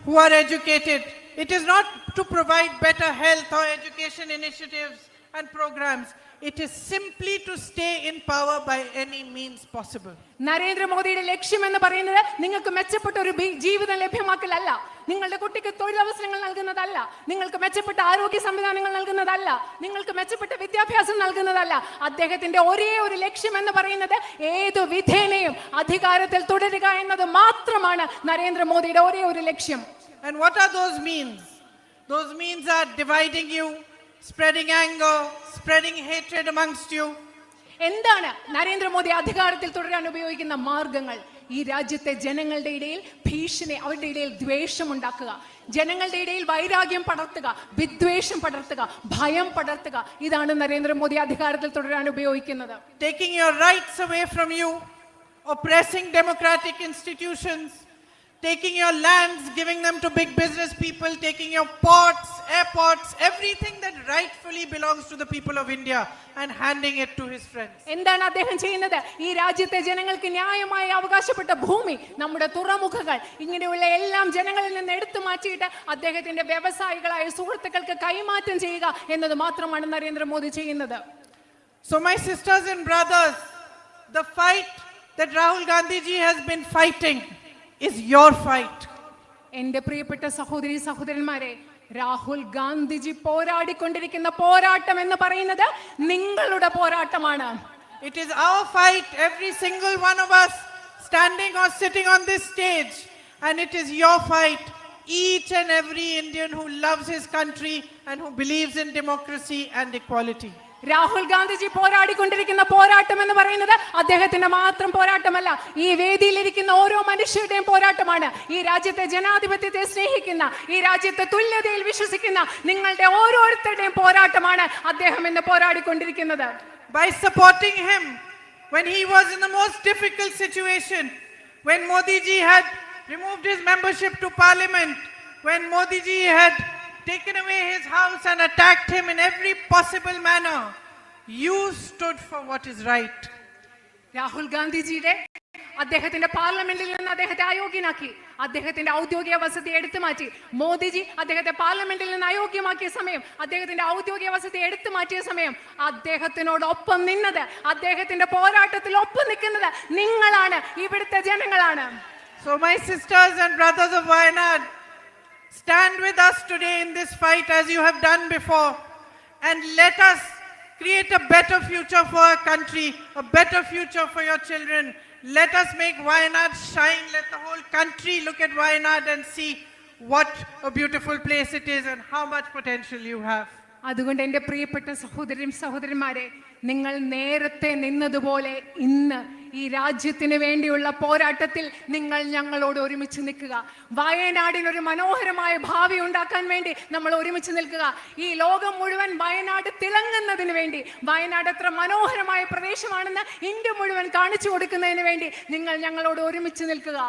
who are educated. It is not to provide better health or education initiatives and programs. It is simply to stay in power by any means possible. നരേന്ദ്രമോദിയുടെ ലക്ഷ്യം എന്ന് പറയുന്നത് നിങ്ങൾക്ക് മെച്ചപ്പെട്ട ഒരു ജീവിതം ലഭ്യമാക്കലല്ല, നിങ്ങളുടെ കുട്ടിക്ക് തൊഴിലവസരങ്ങൾ നൽകുന്നതല്ല, നിങ്ങൾക്ക് മെച്ചപ്പെട്ട ആരോഗ്യ സംവിധാനങ്ങൾ നൽകുന്നതല്ല, നിങ്ങൾക്ക് മെച്ചപ്പെട്ട വിദ്യാഭ്യാസം നൽകുന്നതല്ല. അദ്ദേഹത്തിന്റെ ഒരേ ഒരു ലക്ഷ്യം എന്ന് പറയുന്നത് ഏതു വിധേനയും അധികാരത്തിൽ തുടരുക എന്നത് മാത്രമാണ് നരേന്ദ്രമോദിയുടെ ഒരേ ഒരു ലക്ഷ്യം. And what are those means? Those means are dividing you, spreading anger, spreading hatred amongst you. എന്താണ് നരേന്ദ്രമോദി അധികാരത്തിൽ തുടരാൻ ഉപയോഗിക്കുന്ന മാർഗങ്ങൾ? ഈ രാജ്യത്തെ ജനങ്ങളുടെ ഇടയിൽ ഭീഷണി, അവരുടെ ഇടയിൽ ദ്വേഷം ഉണ്ടാക്കുക, ജനങ്ങളുടെ ഇടയിൽ വൈരാഗ്യം പടർത്തുക, വിദ്വേഷം പടർത്തുക, ഭയം പടർത്തുക. ഇതാണ് നരേന്ദ്രമോദി അധികാരത്തിൽ തുടരാൻ ഉപയോഗിക്കുന്നത്. Taking your rights away from you, oppressing democratic institutions, taking your lands, giving them to big business people, taking your ports, airports, everything that rightfully belongs to the people of India and handing it to his friends. എന്താണ് അദ്ദേഹം ചെയ്യുന്നത്? ഈ രാജ്യത്തെ ജനങ്ങൾക്ക് ന്യായമായി അവകാശപ്പെട്ട ഭൂമി, നമ്മുടെ തുറമുഖങ്ങൾ, ഇങ്ങനെയുള്ള എല്ലാം ജനങ്ങളിൽ നിന്ന് എടുത്തു മാറ്റിയിട്ട് അദ്ദേഹത്തിന്റെ വ്യവസായികളായ സുഹൃത്തുക്കൾക്ക് കൈമാറ്റം ചെയ്യുക എന്നത് മാത്രമാണ് നരേന്ദ്രമോദി ചെയ്യുന്നത്. So my sisters and brothers, the fight that Rahul Gandhi ji has been fighting is your fight. എന്റെ പ്രിയപ്പെട്ട സഹോദരി സഹോദരന്മാരെ, രാഹുൽ ഗാന്ധിജി പോരാടിക്കൊണ്ടിരിക്കുന്ന പോരാട്ടം എന്ന് പറയുന്നത് നിങ്ങളുടെ പോരാട്ടമാണ്. It is our fight, every single one of us standing or sitting on this stage, and it is your fight, each and every Indian who loves his country and who believes in democracy and equality. Rahul Gandhiji പോരാടിക്കൊണ്ടിരിക്കുന്ന പോരാട്ടം എന്ന് പറയുന്നത് അദ്ദേഹത്തിന്റെ മാത്രം പോരാട്ടമല്ല, ഈ വേദിയിലിരിക്കുന്ന ഓരോ മനുഷ്യരുടെയും പോരാട്ടമാണ്. ഈ രാജ്യത്തെ ജനാധിപത്യത്തെ സ്നേഹിക്കുന്ന, ഈ രാജ്യത്തെ തുല്യതയിൽ വിശ്വസിക്കുന്ന നിങ്ങളുടെ ഓരോരുത്തരുടെയും പോരാട്ടമാണ് അദ്ദേഹം ഇന്ന് പോരാടിക്കൊണ്ടിരിക്കുന്നത്. By supporting him when he was in the most difficult situation, when Modi ji had removed his membership to parliament, when Modi ji had taken away his house and attacked him in every possible manner, you stood for what is right. Rahul ഗാന്ധിജിയുടെ അദ്ദേഹത്തിന്റെ പാർലമെന്റിൽ നിന്ന് അദ്ദേഹത്തെ അയോഗ്യനാക്കി, അദ്ദേഹത്തിന്റെ ഔദ്യോഗിക വസതി എടുത്തു മാറ്റി. മോദിജി അദ്ദേഹത്തെ പാർലമെന്റിൽ നിന്ന് അയോഗ്യമാക്കിയ സമയം, അദ്ദേഹത്തിന്റെ ഔദ്യോഗിക വസതി എടുത്തു മാറ്റിയ സമയം, അദ്ദേഹത്തിനോടൊപ്പം നിന്നത്, അദ്ദേഹത്തിന്റെ പോരാട്ടത്തിൽ ഒപ്പം നിൽക്കുന്നത് നിങ്ങളാണ്, ഇവിടുത്തെ ജനങ്ങളാണ്. So my sisters and brothers of Wayanad, stand with us today in this fight as you have done before, and let us create a better future for our country, a better future for your children. Let us make Wayanad shine. Let the whole country look at Wayanad and see what a beautiful place it is and how much potential you have. അതുകൊണ്ട് എൻ്റെ പ്രിയപ്പെട്ട സഹോദരന്മാരെ, നിങ്ങൾ നേരത്തെ നിന്നതുപോലെ ഇന്ന് ഈ രാജ്യത്തിന് വേണ്ടിയുള്ള പോരാട്ടത്തിൽ നിങ്ങൾ ഞങ്ങളോട് ഒരുമിച്ച് നിൽക്കുക. വയനാടിനൊരു മനോഹരമായ ഭാവി ഉണ്ടാക്കാൻ വേണ്ടി നമ്മൾ ഒരുമിച്ച് നിൽക്കുക. ഈ ലോകം മുഴുവൻ വയനാട് തിളങ്ങുന്നതിന് വേണ്ടി, വയനാട് എത്ര മനോഹരമായ പ്രദേശമാണെന്ന് ഇന്ത്യ മുഴുവൻ കാണിച്ചു കൊടുക്കുന്നതിന് വേണ്ടി നിങ്ങൾ ഞങ്ങളോട് ഒരുമിച്ച് നിൽക്കുക.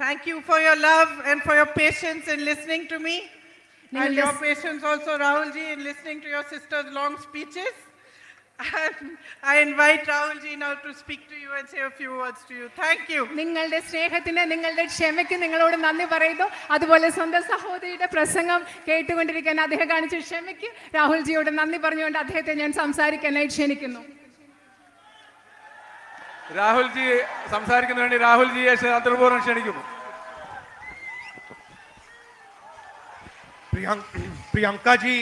Thank you for your love and for your patience in listening to me. And your patience also, Rahul ji, in listening to your sister's long speeches. And I invite Rahul ji now to speak to you and say a few words to you. Thank you. നിങ്ങളുടെ സ്നേഹത്തിന്, നിങ്ങളുടെ ക്ഷമയ്ക്ക് നിങ്ങളോട് നന്ദി പറയുന്നു. അതുപോലെ സ്വന്തം സഹോദരിയുടെ പ്രസംഗം കേട്ടുകൊണ്ടിരിക്കാൻ അദ്ദേഹം കാണിച്ച ക്ഷമയ്ക്ക് രാഹുൽ ജിയോട് നന്ദി പറഞ്ഞുകൊണ്ട് അദ്ദേഹത്തെ ഞാൻ സംസാരിക്കാനായി ക്ഷണിക്കുന്നു. രാഹുൽ ജി സംസാരിക്കുന്നതിന് വേണ്ടി രാഹുൽ ജിയെ അന്തർപൂർവ്വം ക്ഷണിക്കുന്നു. प्रियंका जी,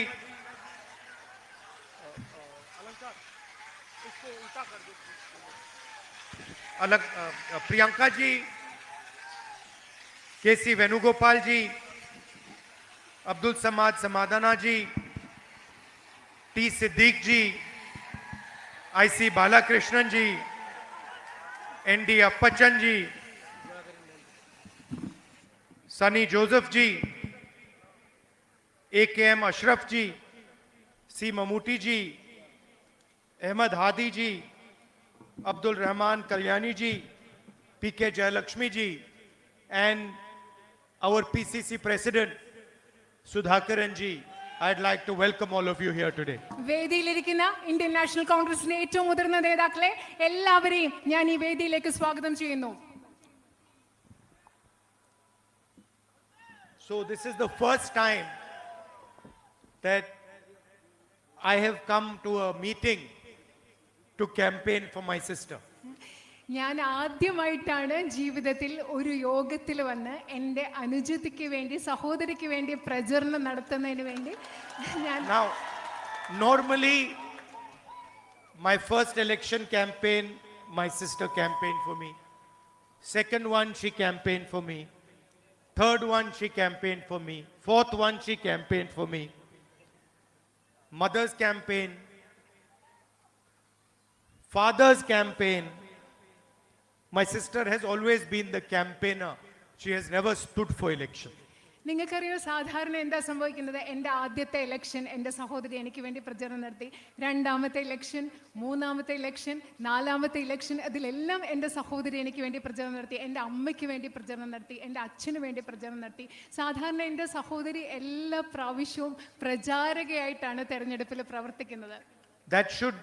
प्रियंका जी, केसी वेणुगोपाल जी, अब्दुल समाद समादाना जी, T Siddique ji, IC Balakrishnan ji, ND अप्पचन ji, Sunny Joseph ji, AKM Ashraf ji, C Mammootty ji, Ahmad Hadi ji, Abdul Rahman Kalyani ji, PK Jayalakshmi ji, and our PCC President Sudhakaran ji. I'd like to welcome all of you here today. വേദിയിലിരിക്കുന്ന Indian National കോൺഗ്രസിന്റെ ഏറ്റവും മുതിർന്ന നേതാക്കളെ എല്ലാവരെയും ഞാൻ ഈ വേദിയിലേക്ക് സ്വാഗതം ചെയ്യുന്നു. So this is the first time that I have come to a meeting to campaign for my sister. ഞാൻ ആദ്യമായിട്ടാണ് ജീവിതത്തിൽ ഒരു യോഗത്തിൽ വന്ന് എൻ്റെ അനുജത്തിക്ക് വേണ്ടി, സഹോദരിക്ക് വേണ്ടി പ്രചരണം നടത്തുന്നതിന് വേണ്ടി ഞാൻ. Now, normally my first election campaign, my sister campaigned for me. Second one, she campaigned for me. Third one, she campaigned for me. Fourth one, she campaigned for me. Mother's campaign, father's campaign. My sister has always been the campaigner. She has never stood for election. നിങ്ങൾക്കറിയോ സാധാരണ എന്താ സംഭവിക്കുന്നത്? എൻ്റെ ആദ്യത്തെ election എൻ്റെ സഹോദരി എനിക്ക് വേണ്ടി പ്രചരണം നടത്തി. രണ്ടാമത്തെ ഇലക്ഷൻ, മൂന്നാമത്തെ ഇലക്ഷൻ, നാലാമത്തെ ഇലക്ഷൻ, അതിലെല്ലാം എൻ്റെ സഹോദരി എനിക്ക് വേണ്ടി പ്രചരണം നടത്തി. എൻ്റെ അമ്മയ്ക്ക് വേണ്ടി പ്രചരണം നടത്തി, എൻ്റെ അച്ഛന് വേണ്ടി പ്രചരണം നടത്തി. സാധാരണ എൻ്റെ സഹോദരി എല്ലാ പ്രാവശ്യവും പ്രചാരകയായിട്ടാണ് തെരഞ്ഞെടുപ്പിൽ പ്രവർത്തിക്കുന്നത്. That should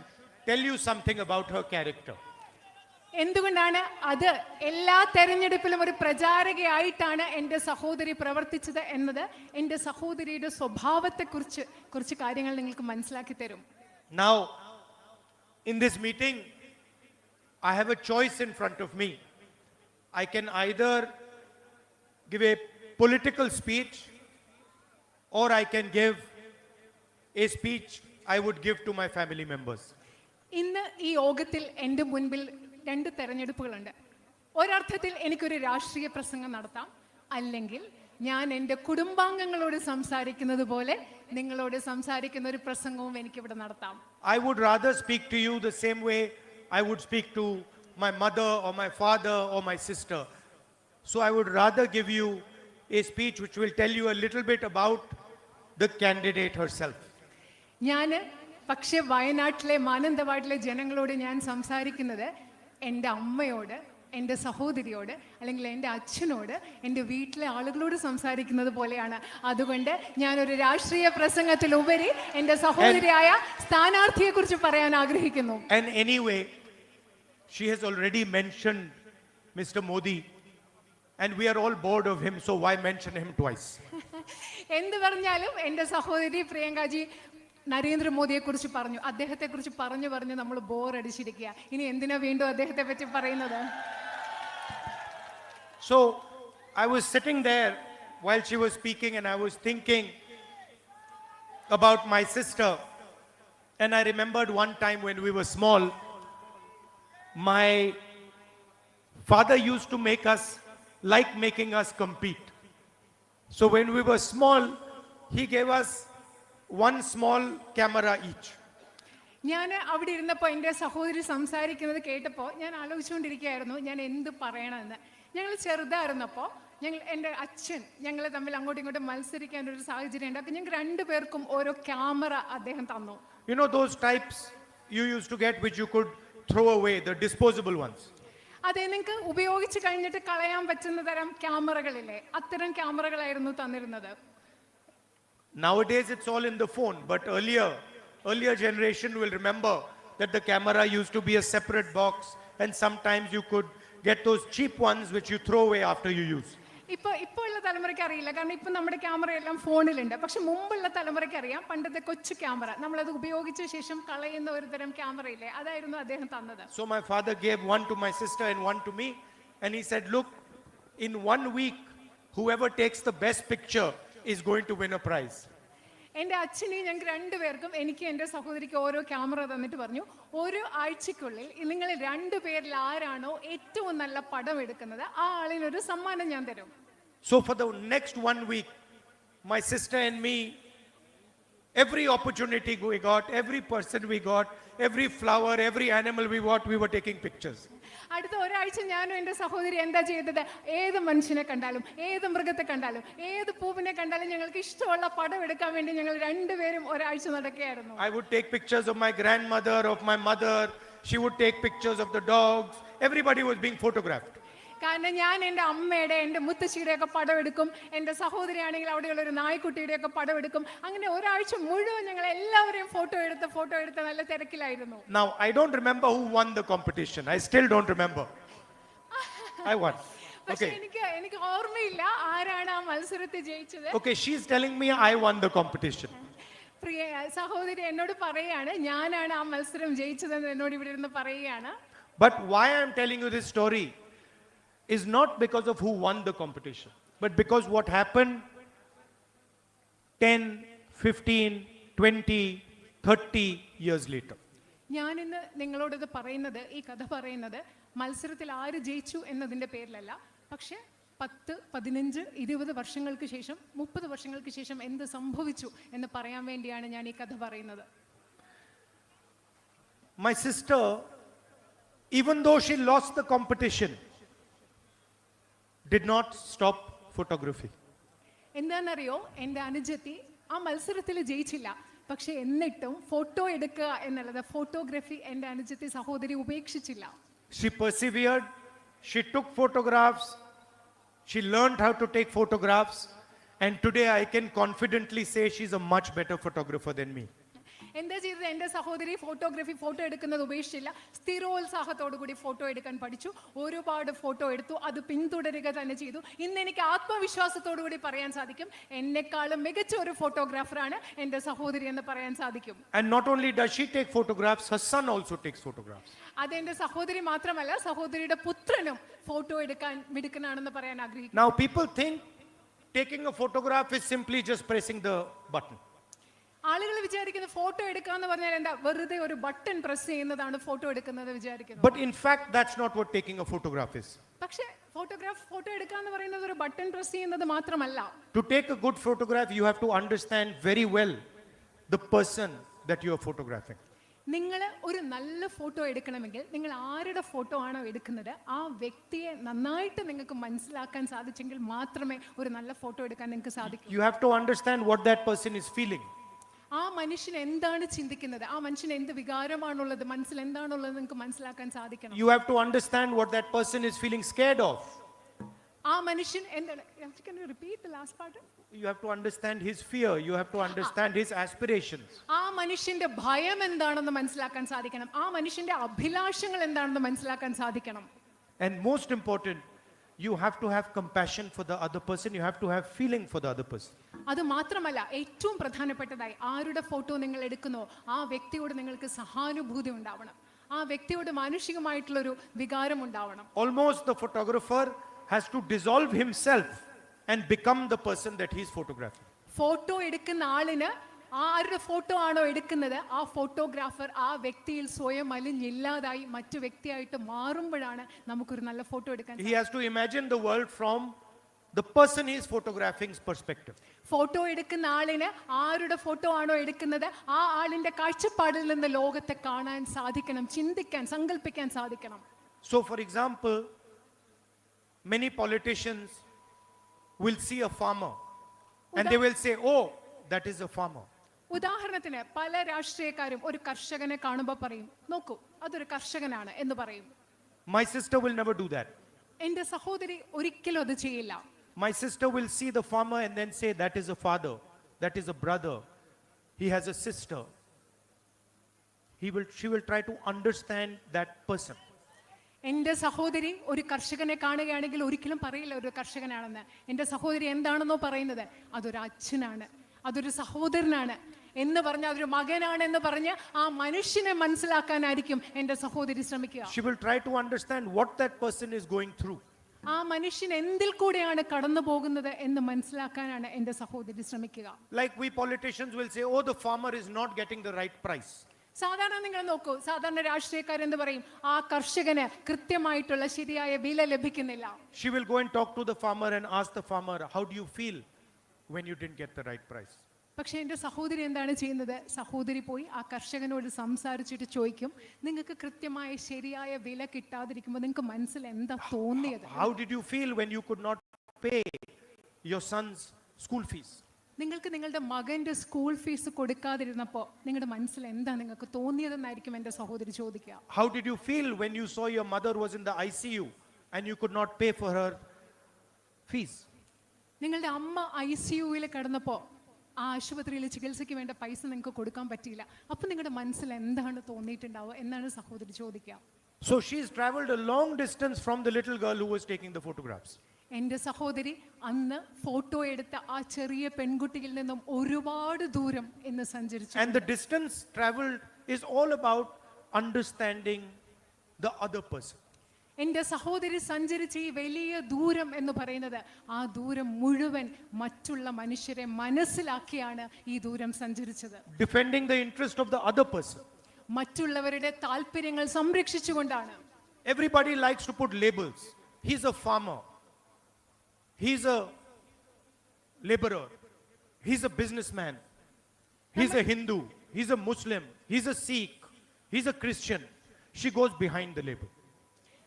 tell you something about her character. എന്തുകൊണ്ടാണ് അത്? എല്ലാ തെരഞ്ഞെടുപ്പിലും ഒരു പ്രചാരകയായിട്ടാണ് എൻ്റെ സഹോദരി പ്രവർത്തിച്ചത് എന്നത് എൻ്റെ സഹോദരിയുടെ സ്വഭാവത്തെക്കുറിച്ച് കുറച്ച് കാര്യങ്ങൾ നിങ്ങൾക്ക് മനസ്സിലാക്കി തരും. Now, in this meeting, I have a choice in front of me. I can either give a political speech or I can give a speech I would give to my family members. ഇന്ന് ഈ യോഗത്തിൽ എൻ്റെ മുൻപിൽ രണ്ട് തെരഞ്ഞെടുപ്പുകളുണ്ട്. ഒരർത്ഥത്തിൽ എനിക്കൊരു രാഷ്ട്രീയ പ്രസംഗം നടത്താം, അല്ലെങ്കിൽ ഞാൻ എൻ്റെ കുടുംബാംഗങ്ങളോട് സംസാരിക്കുന്നത് പോലെ നിങ്ങളോട് സംസാരിക്കുന്ന ഒരു പ്രസംഗവും എനിക്കിവിടെ നടത്താം. I would rather speak to you the same way I would speak to my mother or my father or my sister. So I would rather give you a speech which will tell you a little bit about the candidate herself. ഞാൻ പക്ഷേ വയനാട്ടിലെ മാനന്തവാടിലെ ജനങ്ങളോട് ഞാൻ സംസാരിക്കുന്നത് എൻ്റെ അമ്മയോട്, എൻ്റെ സഹോദരിയോട്, അല്ലെങ്കിൽ എൻ്റെ അച്ഛനോട്, എൻ്റെ വീട്ടിലെ ആളുകളോട് സംസാരിക്കുന്നത് പോലെയാണ്. അതുകൊണ്ട് ഞാനൊരു രാഷ്ട്രീയ പ്രസംഗത്തിലുപരി എൻ്റെ സഹോദരിയായ സ്ഥാനാർത്ഥിയെക്കുറിച്ച് പറയാൻ ആഗ്രഹിക്കുന്നു. And anyway, she has already mentioned Mr. Modi, and we are all bored of him, so why mention him twice? എന്ത് പറഞ്ഞാലും എൻ്റെ സഹോദരി പ്രിയങ്കാജി നരേന്ദ്രമോദിയെ കുറിച്ച് പറഞ്ഞു. അദ്ദേഹത്തെ കുറിച്ച് പറഞ്ഞു നമ്മൾ ബോറടിച്ചിരിക്കുക. ഇനി എന്തിനാ വീണ്ടും അദ്ദേഹത്തെ പറ്റി പറയുന്നത്? So I was sitting there while she was speaking and I was thinking about my sister, and I remembered one time when we were small, my father used to make us like making us compete. So when we were small, he gave us one small camera each. ഞാൻ അവിടെ ഇരുന്നപ്പോൾ എൻ്റെ സഹോദരി സംസാരിക്കുന്നത് കേട്ടപ്പോൾ ഞാൻ ആലോചിച്ചുകൊണ്ടിരിക്കുകയായിരുന്നു ഞാൻ എന്ത് പറയണമെന്ന്. ഞങ്ങൾ ചെറുതായിരുന്നപ്പോൾ എൻ്റെ അച്ഛൻ ഞങ്ങൾ തമ്മിൽ അങ്ങോട്ടും ഇങ്ങോട്ടും മത്സരിക്കാൻ ഒരു സാഹചര്യം ഉണ്ട്. അപ്പം ഞങ്ങൾക്ക് രണ്ടുപേർക്കും ഓരോ ക്യാമറ അദ്ദേഹം തന്നു. You know those types you used to get which you could throw away, the disposable ones. അതെ, നിങ്ങൾക്ക് ഉപയോഗിച്ച് കഴിഞ്ഞിട്ട് കളയാൻ പറ്റുന്ന തരം ക്യാമറകളില്ലേ, അത്തരം ക്യാമറകളായിരുന്നു തന്നിരുന്നത്. Nowadays it's all in the phone, but earlier generation will remember that the camera used to be a separate box, and sometimes you could get those cheap ones which you throw away after you use. ഇപ്പോൾ ഉള്ള തലമുറയ്ക്ക് അറിയില്ല, കാരണം ഇപ്പം നമ്മുടെ camera എല്ലാം ഫോണിലുണ്ട്. പക്ഷെ മുമ്പുള്ള തലമുറയ്ക്ക് അറിയാം, പണ്ടത്തെ കൊച്ചു ക്യാമറ നമ്മളത് ഉപയോഗിച്ച ശേഷം കളയുന്ന ഒരു തരം ക്യാമറ ഇല്ലേ, അതായിരുന്നു അദ്ദേഹം തന്നത്. So my father gave one to my sister and one to me, and he said, look, in 1 week whoever takes the best picture is going to win a prize. എൻ്റെ അച്ഛനെയും ഞങ്ങൾക്ക് രണ്ടുപേർക്കും, എനിക്ക് എൻ്റെ സഹോദരിക്ക് ഓരോ ക്യാമറ തന്നിട്ട് പറഞ്ഞു, ഓരോ ആഴ്ചക്കുള്ളിൽ നിങ്ങൾ രണ്ടുപേരിൽ ആരാണോ ഏറ്റവും നല്ല പടം എടുക്കുന്നത് ആ ആളിനൊരു സമ്മാനം ഞാൻ തരും. So for the next 1 week, my sister and me, every opportunity we got, every person we got, every flower, every animal we got, we were taking pictures. അടുത്ത ഒരാഴ്ച ഞാനും എൻ്റെ സഹോദരി എന്താ ചെയ്തത്, ഏത് മനുഷ്യനെ കണ്ടാലും, ഏത് മൃഗത്തെ കണ്ടാലും, ഏത് പൂവിനെ കണ്ടാലും ഞങ്ങൾക്ക് ഇഷ്ടമുള്ള പടം എടുക്കാൻ വേണ്ടി ഞങ്ങൾ രണ്ടുപേരും ഒരാഴ്ച നടക്കുകയായിരുന്നു. I would take pictures of my grandmother, of my mother. She would take pictures of the dogs. Everybody was being photographed. കാരണം ഞാൻ എൻ്റെ അമ്മയുടെ, എൻ്റെ മുത്തശ്ശിയുടെ ഒക്കെ പടം എടുക്കും, എൻ്റെ സഹോദരിയാണെങ്കിൽ അവിടെയുള്ള ഒരു നായ്ക്കുട്ടിയുടെ ഒക്കെ പടം എടുക്കും. അങ്ങനെ ഒരാഴ്ച മുഴുവൻ ഞങ്ങൾ എല്ലാവരെയും ഫോട്ടോ എടുത്ത് നല്ല തിരക്കിലായിരുന്നു. Now I don't remember who won the competition. I still don't remember. I won. പക്ഷെ Okay. എനിക്ക് ഓർമ്മയില്ല ആരാണ് ആ മത്സരത്തിൽ ജയിച്ചത്. Okay, she's telling me I won the competition. പ്രിയ സഹോദരി എന്നോട് പറയാണ് ഞാനാണ് ആ മത്സരം ജയിച്ചതെന്ന് എന്നോട് ഇവിടെ ഇരുന്ന് പറയുകയാണ്. But why I'm telling you this story is not because of who won the competition, but because what happened 10, 15, 20, 30 years later. ഞാനിന്ന് നിങ്ങളോടത് പറയുന്നത്, ഈ കഥ പറയുന്നത് മത്സരത്തിൽ ആര് ജയിച്ചു എന്നതിൻ്റെ പേരിലല്ല, പക്ഷെ 10, 15, 20 വർഷങ്ങൾക്ക് ശേഷം, 30 വർഷങ്ങൾക്ക് ശേഷം എന്ത് സംഭവിച്ചു എന്ന് പറയാൻ വേണ്ടിയാണ് ഞാൻ ഈ കഥ പറയുന്നത്. My sister, even though she lost the competition, did not stop photography. എന്താണെന്നറിയോ, എൻ്റെ അനുജത്തി ആ മത്സരത്തിൽ ജയിച്ചില്ല, പക്ഷെ എന്നിട്ടും ഫോട്ടോ എടുക്കുക എന്നുള്ളത്, ഫോട്ടോഗ്രാഫി എൻ്റെ അനുജത്തി സഹോദരി ഉപേക്ഷിച്ചില്ല. She persevered, she took photographs, she learned how to take photographs, and today I can confidently say she's a much better photographer than me. എന്താ ചെയ്തത്, എൻ്റെ സഹോദരി ഫോട്ടോ എടുക്കുന്നത് ഉപേക്ഷിച്ചില്ല, സ്ഥിരോത്സാഹത്തോടു കൂടി ഫോട്ടോ എടുക്കാൻ പഠിച്ചു, ഒരുപാട് ഫോട്ടോ എടുത്തു, അത് പിന്തുടരുക തന്നെ ചെയ്തു. ഇന്ന് എനിക്ക് ആത്മവിശ്വാസത്തോടു കൂടി പറയാൻ സാധിക്കും, എന്നെക്കാളും മികച്ച ഒരു ഫോട്ടോഗ്രാഫറാണ് എൻ്റെ സഹോദരി എന്ന് പറയാൻ സാധിക്കും. And not only does she take photographs, her son also takes photographs. അതെൻ്റെ സഹോദരി മാത്രമല്ല, സഹോദരിയുടെ പുത്രനും ഫോട്ടോ എടുക്കാൻ മിടുക്കനാണെന്ന് പറയാൻ ആഗ്രഹിക്കുന്നു. Now people think taking a photograph is simply just pressing the button. ആളുകൾ വിചാരിക്കുന്ന ഫോട്ടോ എടുക്കാന്ന് പറഞ്ഞാൽ എന്താ, വെറുതെ ഒരു ബട്ടൺ പ്രസ് ചെയ്യുന്നതാണ് ഫോട്ടോ എടുക്കുന്നത് വിചാരിക്കുന്നത്. But in fact, that's not what taking a photograph is. പക്ഷേ ഫോട്ടോ എടുക്കാന്ന് പറയുന്നത് ഒരു ബട്ടൺ പ്രസ് ചെയ്യുന്നത് മാത്രമല്ല. To take a good photograph, you have to understand very well the person that you are photographing. നിങ്ങൾ ഒരു നല്ല ഫോട്ടോ എടുക്കണമെങ്കിൽ നിങ്ങൾ ആരുടെ ഫോട്ടോ ആണോ എടുക്കുന്നത് ആ വ്യക്തിയെ നന്നായിട്ട് നിങ്ങൾക്ക് മനസ്സിലാക്കാൻ സാധിച്ചെങ്കിൽ മാത്രമേ ഒരു നല്ല ഫോട്ടോ എടുക്കാൻ നിങ്ങൾക്ക് സാധിക്കൂ. You have to understand what that person is feeling. ആ മനുഷ്യൻ എന്താണ് ചിന്തിക്കുന്നത്, ആ മനുഷ്യൻ എന്ത് വികാരമാണുള്ളത്, മനസ്സിൽ എന്താണുള്ളത് നിങ്ങൾക്ക് മനസ്സിലാക്കാൻ സാധിക്കണം. You have to understand what that person is feeling scared of. ആ മനുഷ്യൻ എന്താണ്, can you repeat the last part? You have to understand his fear. You have to understand his aspirations. ആ മനുഷ്യന്റെ ഭയം എന്താണെന്ന് മനസ്സിലാക്കാൻ സാധിക്കണം. ആ മനുഷ്യന്റെ അഭിലാഷങ്ങൾ എന്താണെന്ന് മനസ്സിലാക്കാൻ സാധിക്കണം. And most important, you have to have compassion for the other person. You have to have feeling for the other person. അത് മാത്രമല്ല, ഏറ്റവും പ്രധാനപ്പെട്ടതായി ആരുടെ ഫോട്ടോ നിങ്ങൾ എടുക്കുന്നോ ആ വ്യക്തിയോട് നിങ്ങൾക്ക് സഹാനുഭൂതി ഉണ്ടാവണം. ആ വ്യക്തിയോട് മാനുഷികമായിട്ടുള്ളൊരു വികാരം ഉണ്ടാവണം. Almost the photographer has to dissolve himself and become the person that he is photographing. Photo എടുക്കുന്ന ആളിന് ആരുടെ ഫോട്ടോ ആണോ എടുക്കുന്നത് ആ ഫോട്ടോഗ്രാഫർ ആ വ്യക്തിയിൽ സ്വയം അലിഞ്ഞില്ലാതായി മറ്റു വ്യക്തിയായിട്ട് മാറുമ്പോഴാണ് നമുക്കൊരു നല്ല ഫോട്ടോ എടുക്കാൻ. He has to imagine the world from the person he is photographing's perspective. Photo എടുക്കുന്ന ആളിന് ആരുടെ ഫോട്ടോ ആണോ എടുക്കുന്നത് ആ ആളിന്റെ കാഴ്ചപ്പാടിൽ നിന്ന് ലോകത്തെ കാണാൻ സാധിക്കണം, ചിന്തിക്കാൻ, സങ്കല്പിക്കാൻ സാധിക്കണം. So for example, many politicians will see a farmer and they will say, oh, that is a farmer. ഉദാഹരണത്തിന് പല രാഷ്ട്രീയക്കാരും ഒരു കർഷകനെ കാണുമ്പോൾ പറയും, നോക്കൂ അതൊരു കർഷകനാണ് എന്ന് പറയും. My sister will never do that. എന്റെ സഹോദരി ഒരിക്കലും അത് ചെയ്യില്ല. My sister will see the farmer and then say, that is a father, that is a brother, he has a sister. She will try to understand that person. എന്റെ സഹോദരി ഒരു കർഷകനെ കാണുകയാണെങ്കിൽ ഒരിക്കലും പറയില്ല ഒരു കർഷകനാണെന്ന്. എന്റെ സഹോദരി എന്താണെന്നോ പറയുന്നത്, അതൊരു അച്ഛനാണ്, അതൊരു സഹോദരനാണ് എന്ന് പറഞ്ഞ്, അതൊരു മകനാണ് എന്ന് പറഞ്ഞ് ആ മനുഷ്യനെ മനസ്സിലാക്കാനായിരിക്കും എന്റെ സഹോദരി ശ്രമിക്കുക. She will try to understand what that person is going through. ആ മനുഷ്യൻ എന്തിൽ കൂടെയാണ് കടന്നു പോകുന്നത് എന്ന് മനസ്സിലാക്കാനാണ് എന്റെ സഹോദരി ശ്രമിക്കുക. Like we politicians will say, oh, the farmer is not getting the right price. സാധാരണ നിങ്ങൾ നോക്കൂ, സാധാരണ രാഷ്ട്രീയക്കാരെന്ത് പറയും, ആ കർഷകന് കൃത്യമായിട്ടുള്ള ശരിയായ വില ലഭിക്കുന്നില്ല. She will go and talk to the farmer and ask the farmer, how do you feel when you didn't get the right price? പക്ഷെ എൻ്റെ സഹോദരി എന്താണ് ചെയ്യുന്നത്, സഹോദരി പോയി ആ കർഷകനോട് സംസാരിച്ചിട്ട് ചോദിക്കും, നിങ്ങൾക്ക് കൃത്യമായ ശരിയായ വില കിട്ടാതിരിക്കുമ്പോൾ നിങ്ങൾക്ക് മനസ്സിൽ എന്താ തോന്നിയത്? How did you feel when you could not pay your son's school fees? നിങ്ങൾക്ക് നിങ്ങളുടെ മകന്റെ സ്കൂൾ ഫീസ് കൊടുക്കാതിരുന്നപ്പോൾ നിങ്ങളുടെ മനസ്സിൽ എന്താ നിങ്ങൾക്ക് തോന്നിയതെന്നായിരിക്കും എൻ്റെ സഹോദരി ചോദിക്കുക. How did you feel when you saw your mother was in the ICU and you could not pay for her fees? നിങ്ങളുടെ അമ്മ ICUവിൽ കിടന്നപ്പോൾ ആ ആശുപത്രിയിൽ ചികിത്സയ്ക്ക് വേണ്ട പൈസ നിങ്ങൾക്ക് കൊടുക്കാൻ പറ്റിയില്ല. അപ്പം നിങ്ങളുടെ മനസ്സിൽ എന്താണ് തോന്നിയിട്ടുണ്ടാവുക എന്നാണ് സഹോദരി ചോദിക്കുക. So she's traveled a long distance from the little girl who was taking the photographs. എൻ്റെ സഹോദരി അന്ന് ഫോട്ടോ എടുത്ത ആ ചെറിയ പെൺകുട്ടിയിൽ നിന്നും ഒരുപാട് ദൂരം ഇന്ന് സഞ്ചരിച്ചു. And the distance traveled is all about understanding the other person. എൻ്റെ സഹോദരി സഞ്ചരിച്ച ഈ വലിയ ദൂരം എന്ന് പറയുന്നത് ആ ദൂരം മുഴുവൻ മറ്റുള്ള മനുഷ്യരെ മനസ്സിലാക്കിയാണ് ഈ ദൂരം സഞ്ചരിച്ചത്. Defending the interest of the other person. മറ്റുള്ളവരുടെ താല്പര്യങ്ങൾ സംരക്ഷിച്ചുകൊണ്ടാണ്. Everybody likes to put labels. He's a farmer. He's a laborer. He's a businessman. He's a Hindu. He's a Muslim. He's a Sikh. He's a Christian. She goes behind the label.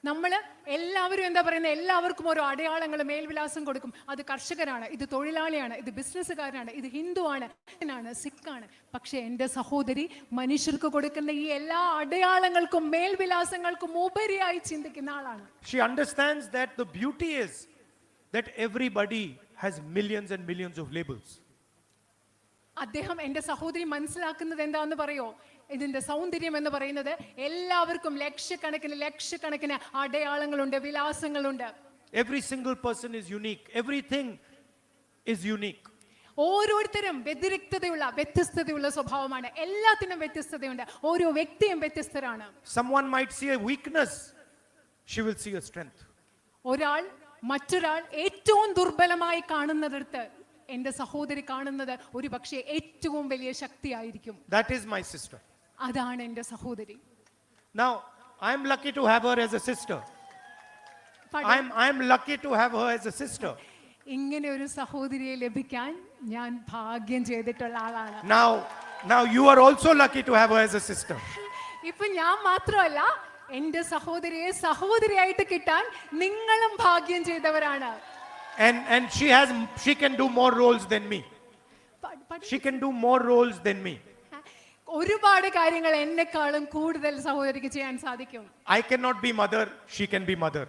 നമ്മൾ എല്ലാവരും എന്താ പറയുന്നത്, എല്ലാവർക്കും ഓരോ അടയാളങ്ങൾ മേൽവിലാസം കൊടുക്കും. അത് കർഷകനാണ്, ഇത് തൊഴിലാളിയാണ്, ഇത് ബിസിനസ്സുകാരനാണ്, ഇത് ഹിന്ദുവാണ്, സിഖാണ്. പക്ഷെ എൻ്റെ സഹോദരി മനുഷ്യർക്ക് കൊടുക്കുന്ന ഈ എല്ലാ അടയാളങ്ങൾക്കും മേൽവിലാസങ്ങൾക്കും ഉപരിയായി ചിന്തിക്കുന്ന ആളാണ്. She understands that the beauty is that everybody has millions and millions of labels. അദ്ദേഹം എൻ്റെ സഹോദരി മനസ്സിലാക്കുന്നത് എന്താണെന്ന് പറയോ, ഇതിന്റെ സൗന്ദര്യം എന്ന് പറയുന്നത് എല്ലാവർക്കും ലക്ഷക്കണക്കിന് അടയാളങ്ങളുണ്ട്, വിലാസങ്ങളുണ്ട്. Every single person is unique. Everything is unique. ഓരോരുത്തരും വ്യത്യസ്തതയുള്ള സ്വഭാവമാണ്. എല്ലാത്തിനും വ്യത്യസ്തതയുണ്ട്. ഓരോ വ്യക്തിയും വ്യത്യസ്തരാണ്. Someone might see a weakness, she will see a strength. മറ്റൊരാൾ ഏറ്റവും ദുർബലമായി കാണുന്നിടത്ത് എൻ്റെ സഹോദരി കാണുന്നത് ഒരു പക്ഷേ ഏറ്റവും വലിയ ശക്തിയായിരിക്കും. That is my sister. അതാണ് എൻ്റെ സഹോദരി. Now, I am lucky to have her as a sister. I'm lucky to have her as a sister. ഇങ്ങനെ ഒരു സഹോദരിയെ ലഭിക്കാൻ ഞാൻ ഭാഗ്യം ചെയ്തിട്ടുള്ള ആളാണ്. Now you are also lucky to have her as a sister. ഇപ്പൊ ഞാൻ മാത്രമല്ല, എന്റെ സഹോദരിയെ സഹോദരിയായിട്ട് കിട്ടാൻ നിങ്ങളും ഭാഗ്യം ചെയ്തവരാണ്. And she can do more roles than me. She can do more roles than me. ഒരുപാട് കാര്യങ്ങൾ എന്നെക്കാളും കൂടുതൽ സഹോദരിക്ക് ചെയ്യാൻ സാധിക്കും. I cannot be mother, she can be mother.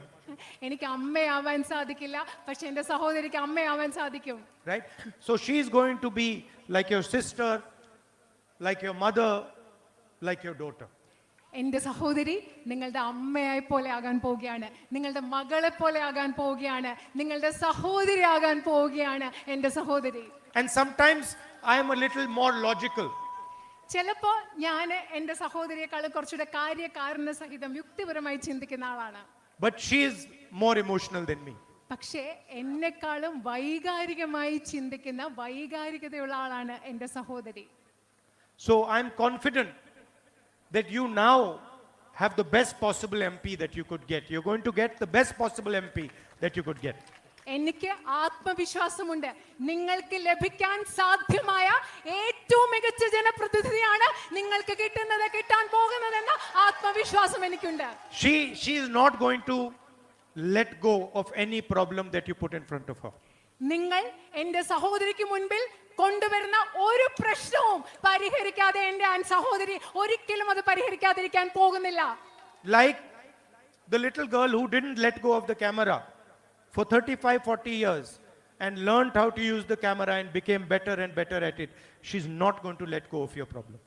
എനിക്ക് അമ്മയാവാൻ സാധിക്കില്ല, പക്ഷെ എന്റെ സഹോദരിക്ക് അമ്മയാവാൻ സാധിക്കും. Right? So she is going to be like your sister, like your mother, like your daughter. എന്റെ സഹോദരി നിങ്ങളുടെ അമ്മയായി പോലെ ആകാൻ പോവുകയാണ്, നിങ്ങളുടെ മകളെ പോലെ ആകാൻ പോവുകയാണ്, നിങ്ങളുടെ സഹോദരി ആകാൻ പോവുകയാണ് എന്റെ സഹോദരി. And sometimes I am a little more logical. ചിലപ്പോ ഞാൻ എന്റെ സഹോദരിയെക്കാളും കുറച്ചുകൂടെ കാര്യകാരണ സഹിതം യുക്തിപരമായി ചിന്തിക്കുന്ന ആളാണ്. But she is more emotional than me. പക്ഷേ എന്നെക്കാളും വൈകാരികമായി ചിന്തിക്കുന്ന വൈകാരികതയുള്ള ആളാണ് എന്റെ സഹോദരി. So I'm confident that you now have the best possible MP that you could get. You're going to get the best possible MP that you could get. എനിക്ക് ആത്മവിശ്വാസമുണ്ട്, നിങ്ങൾക്ക് ലഭിക്കാൻ സാധ്യമായ ഏറ്റവും മികച്ച ജനപ്രതിനിധിയാണ് നിങ്ങൾക്ക് കിട്ടാൻ പോകുന്നതെന്ന ആത്മവിശ്വാസം എനിക്കുണ്ട്. She is not going to let go of any problem that you put in front of her. നിങ്ങൾ എന്റെ സഹോദരിക്ക് മുൻപിൽ കൊണ്ടുവരുന്ന ഒരു പ്രശ്നവും പരിഹരിക്കാതെ എന്റെ സഹോദരി ഒരിക്കലും അത് പരിഹരിക്കാതിരിക്കാൻ പോകുന്നില്ല. Like the little girl who didn't let go of the camera for 35-40 years and learned how to use the camera and became better and better at it. She's not going to let go of your problems.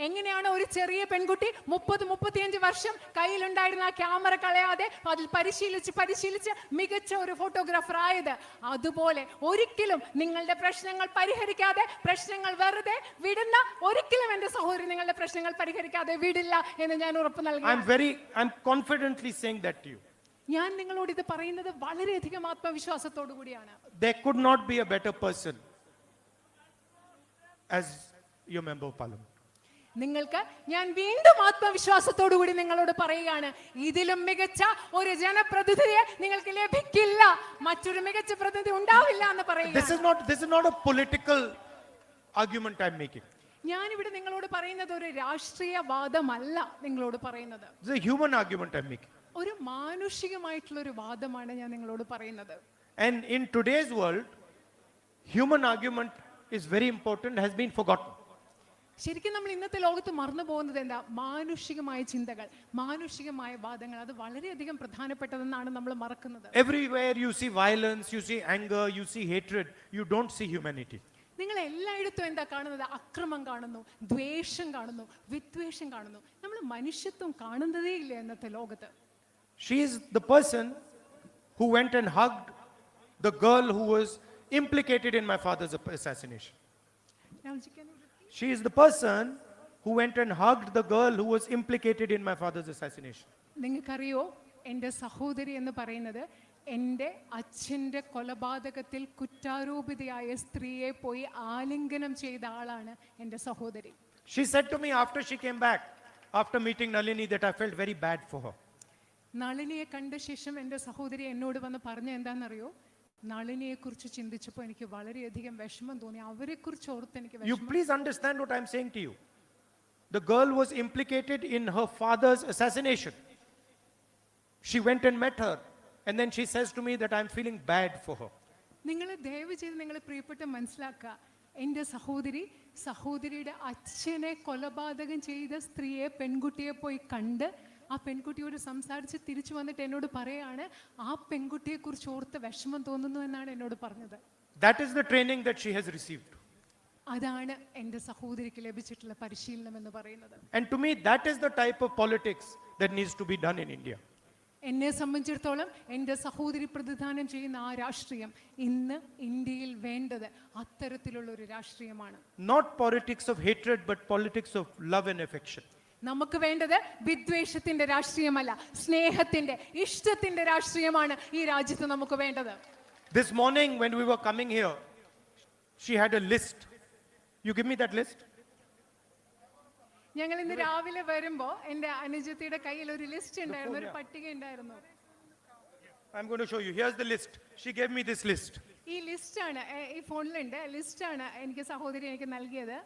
എങ്ങനെയാണ് ഒരു ചെറിയ പെൺകുട്ടി 30-35 വർഷം കയ്യിലുണ്ടായിരുന്ന ആ camera കളയാതെ അതിൽ പരിശീലിച്ച് മികച്ച ഒരു ഫോട്ടോഗ്രാഫർ ആയത്, അതുപോലെ ഒരിക്കലും നിങ്ങളുടെ പ്രശ്നങ്ങൾ പരിഹരിക്കാതെ, പ്രശ്നങ്ങൾ വെറുതെ വിടുന്ന ഒരിക്കലും എന്റെ സഹോദരി നിങ്ങളുടെ പ്രശ്നങ്ങൾ പരിഹരിക്കാതെ വിടില്ല എന്ന് ഞാൻ ഉറപ്പ് നൽകുന്നു. I'm confidently saying that to you. ഞാൻ നിങ്ങളോട് ഇത് പറയുന്നത് വളരെയധികം ആത്മവിശ്വാസത്തോടു കൂടിയാണ്. There could not be a better person as your member of parliament. നിങ്ങൾക്ക് ഞാൻ വീണ്ടും ആത്മവിശ്വാസത്തോടു കൂടി നിങ്ങളോട് പറയുകയാണ്, ഇതിലും മികച്ച ഒരു ജനപ്രതിനിധിയെ നിങ്ങൾക്ക് ലഭിക്കില്ല, മറ്റൊരു മികച്ച പ്രതിനിധി ഉണ്ടാവില്ല എന്ന് പറയുക. This is not a political argument I'm making. ഞാൻ ഇവിടെ നിങ്ങളോട് പറയുന്നത് ഒരു രാഷ്ട്രീയ വാദമല്ല നിങ്ങളോട് പറയുന്നത്. It's a human argument I'm making. ഒരു മാനുഷികമായിട്ടുള്ള ഒരു വാദമാണ് ഞാൻ നിങ്ങളോട് പറയുന്നത്. And in today's world, human argument is very important, has been forgotten. ശരിക്കും നമ്മൾ ഇന്നത്തെ ലോകത്ത് മറന്നു പോകുന്നത് എന്താ? മാനുഷികമായ ചിന്തകൾ, മാനുഷികമായ വാദങ്ങൾ, അത് വളരെയധികം പ്രധാനപ്പെട്ടതെന്നാണ് നമ്മൾ മറക്കുന്നത്. Everywhere you see violence, you see anger, you see hatred, you don't see humanity. നിങ്ങൾ എല്ലായിടത്തും എന്താ കാണുന്നത്? അക്രമം കാണുന്നു, ദ്വേഷം കാണുന്നു, വിദ്വേഷം കാണുന്നു. നമ്മൾ മനുഷ്യത്വം കാണുന്നതേ ഇല്ല ഇന്നത്തെ ലോകത്ത്. She is the person who went and hugged the girl who was implicated in my father's assassination. She is the person who went and hugged the girl who was implicated in my father's assassination. നിങ്ങൾക്കറിയോ, എൻ്റെ സഹോദരി എന്ന് പറയുന്നത് എൻ്റെ അച്ഛൻ്റെ കൊലപാതകത്തിൽ കുറ്റാരോപിതയായ സ്ത്രീയെ പോയി ആലിംഗനം ചെയ്ത ആളാണ് എൻ്റെ സഹോദരി. She said to me after she came back, after meeting Nalini, that I felt very bad for her. നളിനിയെ കണ്ട ശേഷം എൻ്റെ സഹോദരി എന്നോട് വന്ന് പറഞ്ഞ എന്താണെന്നറിയോ? നളിനിയെ കുറിച്ച് ചിന്തിച്ചപ്പോൾ എനിക്ക് വളരെയധികം വിഷമം തോന്നി, അവരെ കുറിച്ച് ഓർത്ത് എനിക്ക് You please understand what I'm saying to you. The girl was implicated in her father's assassination. She went and met her, and then she says to me that I'm feeling bad for her. നിങ്ങൾ ദയവ് ചെയ്ത് നിങ്ങൾ പ്രിയപ്പെട്ട മനസ്സിലാക്കുക, എൻ്റെ സഹോദരിയുടെ അച്ഛനെ കൊലപാതകം ചെയ്ത സ്ത്രീയെ, പെൺകുട്ടിയെ പോയി കണ്ട് ആ പെൺകുട്ടിയോട് സംസാരിച്ച് തിരിച്ചു വന്നിട്ട് എന്നോട് പറയാണ്, ആ പെൺകുട്ടിയെ കുറിച്ച് ഓർത്ത് വിഷമം തോന്നുന്നു എന്നാണ് എന്നോട് പറഞ്ഞത്. That is the training that she has received. അതാണ് എൻ്റെ സഹോദരിക്ക് ലഭിച്ചിട്ടുള്ള പരിശീലനം എന്ന് പറയുന്നത്. And to me, that is the type of politics that needs to be done in India. എന്നെ സംബന്ധിച്ചിടത്തോളം എൻ്റെ സഹോദരി പ്രതിദാനം ചെയ്യുന്ന ആ രാഷ്ട്രീയം ഇന്ന് ഇന്ത്യയിൽ വേണ്ടത് അത്തരത്തിലുള്ള ഒരു രാഷ്ട്രീയമാണ്. Not politics of hatred, but politics of love and affection. നമുക്ക് വേണ്ടത് വിദ്വേഷത്തിന്റെ രാഷ്ട്രീയമല്ല, സ്നേഹത്തിന്റെ, ഇഷ്ടത്തിന്റെ രാഷ്ട്രീയമാണ് ഈ രാജ്യത്ത് നമുക്ക് വേണ്ടത്. This morning when we were coming here, she had a list. You give me that list? ഞങ്ങൾ ഇന്ന് രാവിലെ വരുമ്പോ എൻ്റെ അനുജത്തിയുടെ കയ്യിൽ ഒരു ലിസ്റ്റ് ഉണ്ടായിരുന്നു, ഒരു പട്ടിക ഉണ്ടായിരുന്നു. I'm going to show you. Here's the list. She gave me this list. ഈ ലിസ്റ്റാണ് ഈ ഫോണിലുണ്ട്, ലിസ്റ്റാണ് എനിക്ക് സഹോദരി എനിക്ക് നൽകിയത്.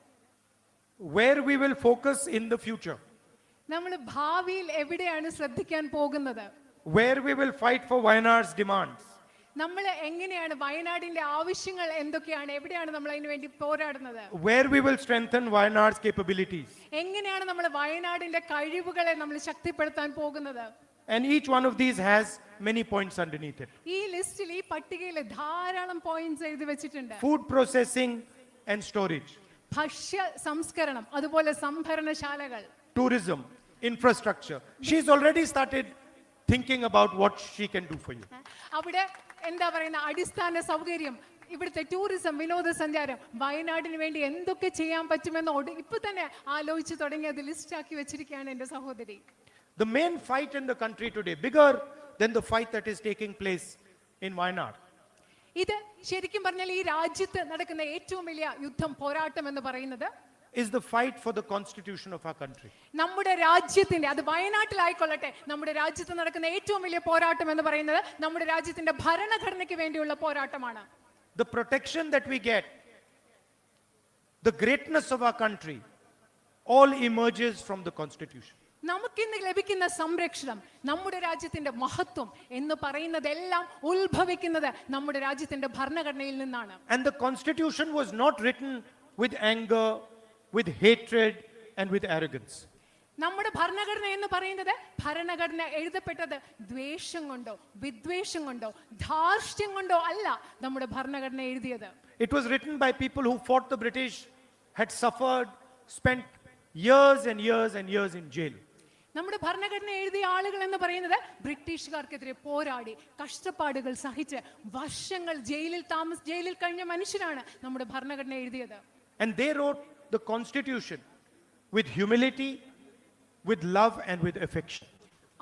Where we will focus in the future. നമ്മൾ ഭാവിയിൽ എവിടെയാണ് ശ്രദ്ധിക്കാൻ പോകുന്നത്? Where we will fight for Wayanad's demands. നമ്മൾ എങ്ങനെയാണ് വയനാടിന്റെ ആവശ്യങ്ങൾ എന്തൊക്കെയാണ്, എവിടെയാണ് നമ്മൾ അതിനു വേണ്ടി പോരാടുന്നത്? Where we will strengthen Wayanad's capabilities. എങ്ങനെയാണ് നമ്മൾ വയനാടിന്റെ കഴിവുകളെ നമ്മൾ ശക്തിപ്പെടുത്താൻ പോകുന്നത്? And each one of these has many points underneath it. ഈ ലിസ്റ്റിൽ ഈ പട്ടികയിൽ ധാരാളം പോയിന്റ്സ് എഴുതി വെച്ചിട്ടുണ്ട്. Food processing and storage. ഭക്ഷ്യ സംസ്കരണം, അതുപോലെ സംഭരണശാലകൾ, tourism, infrastructure. She's already started thinking about what she can do for you. അവിടെ എന്താ പറയുന്ന അടിസ്ഥാന സൗകര്യം, ഇവിടുത്തെ ടൂറിസം, വിനോദസഞ്ചാരം, വയനാടിന് വേണ്ടി എന്തൊക്കെ ചെയ്യാൻ പറ്റുമെന്ന് ഇപ്പൊ തന്നെ ആലോചിച്ച് തുടങ്ങിയത് ലിസ്റ്റ് ആക്കി വെച്ചിരിക്കുകയാണ് എന്റെ സഹോദരി. The main fight in the country today, bigger than the fight that is taking place in Wayanad. ഇത് ശരിക്കും പറഞ്ഞാൽ ഈ രാജ്യത്ത് നടക്കുന്ന ഏറ്റവും വലിയ യുദ്ധം, പോരാട്ടം എന്ന് പറയുന്നത് is the fight for the constitution of our country. നമ്മുടെ രാജ്യത്തിന്റെ, അത് വയനാട്ടിലായിക്കൊള്ളട്ടെ, നമ്മുടെ രാജ്യത്ത് നടക്കുന്ന ഏറ്റവും വലിയ പോരാട്ടം എന്ന് പറയുന്നത് നമ്മുടെ രാജ്യത്തിന്റെ ഭരണഘടനയ്ക്ക് വേണ്ടിയുള്ള പോരാട്ടമാണ്. The protection that we get, the greatness of our country, all emerges from the constitution. നമുക്കിന്ന് ലഭിക്കുന്ന സംരക്ഷണം, നമ്മുടെ രാജ്യത്തിന്റെ മഹത്വം എന്ന് പറയുന്നതെല്ലാം ഉത്ഭവിക്കുന്നത് നമ്മുടെ രാജ്യത്തിന്റെ ഭരണഘടനയിൽ നിന്നാണ്. And the constitution was not written with anger, with hatred and with arrogance. നമ്മുടെ ഭരണഘടന എന്ന് പറയുന്നത്, ഭരണഘടന എഴുതപ്പെട്ടത് ദ്വേഷം കൊണ്ടോ വിദ്വേഷം കൊണ്ടോ ധാർഷ്ട്യം കൊണ്ടോ അല്ല നമ്മുടെ ഭരണഘടന എഴുതിയത്. It was written by people who fought the British, had suffered, spent years and years and years in jail. നമ്മുടെ ഭരണഘടന എഴുതിയ ആളുകൾ എന്ന് പറയുന്നത് ബ്രിട്ടീഷുകാർക്കെതിരെ പോരാടി കഷ്ടപ്പാടുകൾ സഹിച്ച് വർഷങ്ങൾ ജയിലിൽ കഴിഞ്ഞ മനുഷ്യരാണ് നമ്മുടെ ഭരണഘടന എഴുതിയത്. And they wrote the constitution with humility, with love and with affection.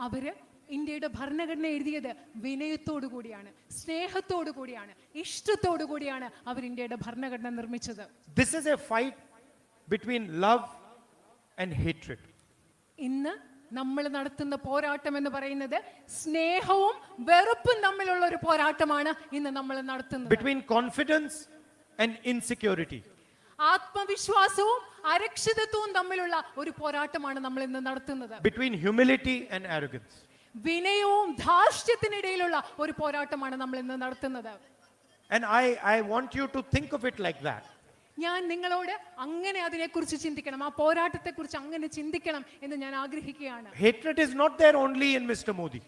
അവര് ഇന്ത്യയുടെ ഭരണഘടന എഴുതിയത് വിനയത്തോടു കൂടിയാണ്, സ്നേഹത്തോടു കൂടിയാണ്, ഇഷ്ടത്തോടു കൂടിയാണ് അവർ ഇന്ത്യയുടെ ഭരണഘടന നിർമ്മിച്ചത്. This is a fight between love and hatred. ഇന്ന് നമ്മൾ നടത്തുന്ന പോരാട്ടം എന്ന് പറയുന്നത് സ്നേഹവും വെറുപ്പും തമ്മിലുള്ള ഒരു പോരാട്ടമാണ് ഇന്ന് നമ്മൾ നടത്തുന്നത്. Between confidence and insecurity. ആത്മവിശ്വാസവും അരക്ഷിതത്വവും തമ്മിലുള്ള ഒരു പോരാട്ടമാണ് നമ്മൾ ഇന്ന് നടത്തുന്നത്. Between humility and arrogance. വിനയവും ധാർഷ്ട്യത്തിനിടയിലുള്ള ഒരു പോരാട്ടമാണ് നമ്മൾ ഇന്ന് നടത്തുന്നത്. And I want you to think of it like that. ഞാൻ നിങ്ങളോട് അങ്ങനെ അതിനെക്കുറിച്ച് ചിന്തിക്കണം, ആ പോരാട്ടത്തെക്കുറിച്ച് അങ്ങനെ ചിന്തിക്കണം എന്ന് ഞാൻ ആഗ്രഹിക്കുകയാണ്. Hatred is not there only in Mr. Modi.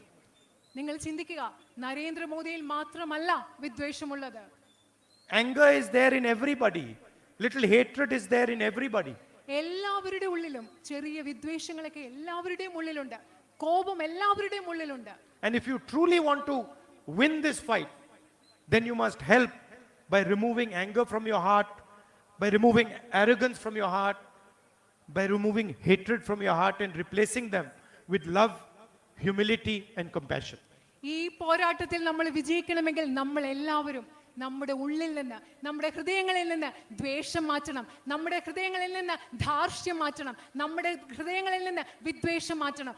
നിങ്ങൾ ചിന്തിക്കുക, നരേന്ദ്രമോദിയിൽ മാത്രമല്ല വിദ്വേഷമുള്ളത്. Anger is there in everybody. Little hatred is there in everybody. എല്ലാവരുടെ ഉള്ളിലും ചെറിയ വിദ്വേഷങ്ങളൊക്കെ എല്ലാവരുടെയും ഉള്ളിലുണ്ട്, കോപം എല്ലാവരുടെയും ഉള്ളിലുണ്ട്. And if you truly want to win this fight, then you must help by removing anger from your heart, by removing arrogance from your heart, by removing hatred from your heart and replacing them with love, humility and compassion. ഈ പോരാട്ടത്തിൽ നമ്മൾ വിജയിക്കണമെങ്കിൽ നമ്മൾ എല്ലാവരും നമ്മുടെ ഉള്ളിൽ നിന്ന്, നമ്മുടെ ഹൃദയങ്ങളിൽ നിന്ന് ദ്വേഷം മാറ്റണം, നമ്മുടെ ഹൃദയങ്ങളിൽ നിന്ന് ധാർഷ്ട്യം മാറ്റണം, നമ്മുടെ ഹൃദയങ്ങളിൽ നിന്ന് വിദ്വേഷം മാറ്റണം.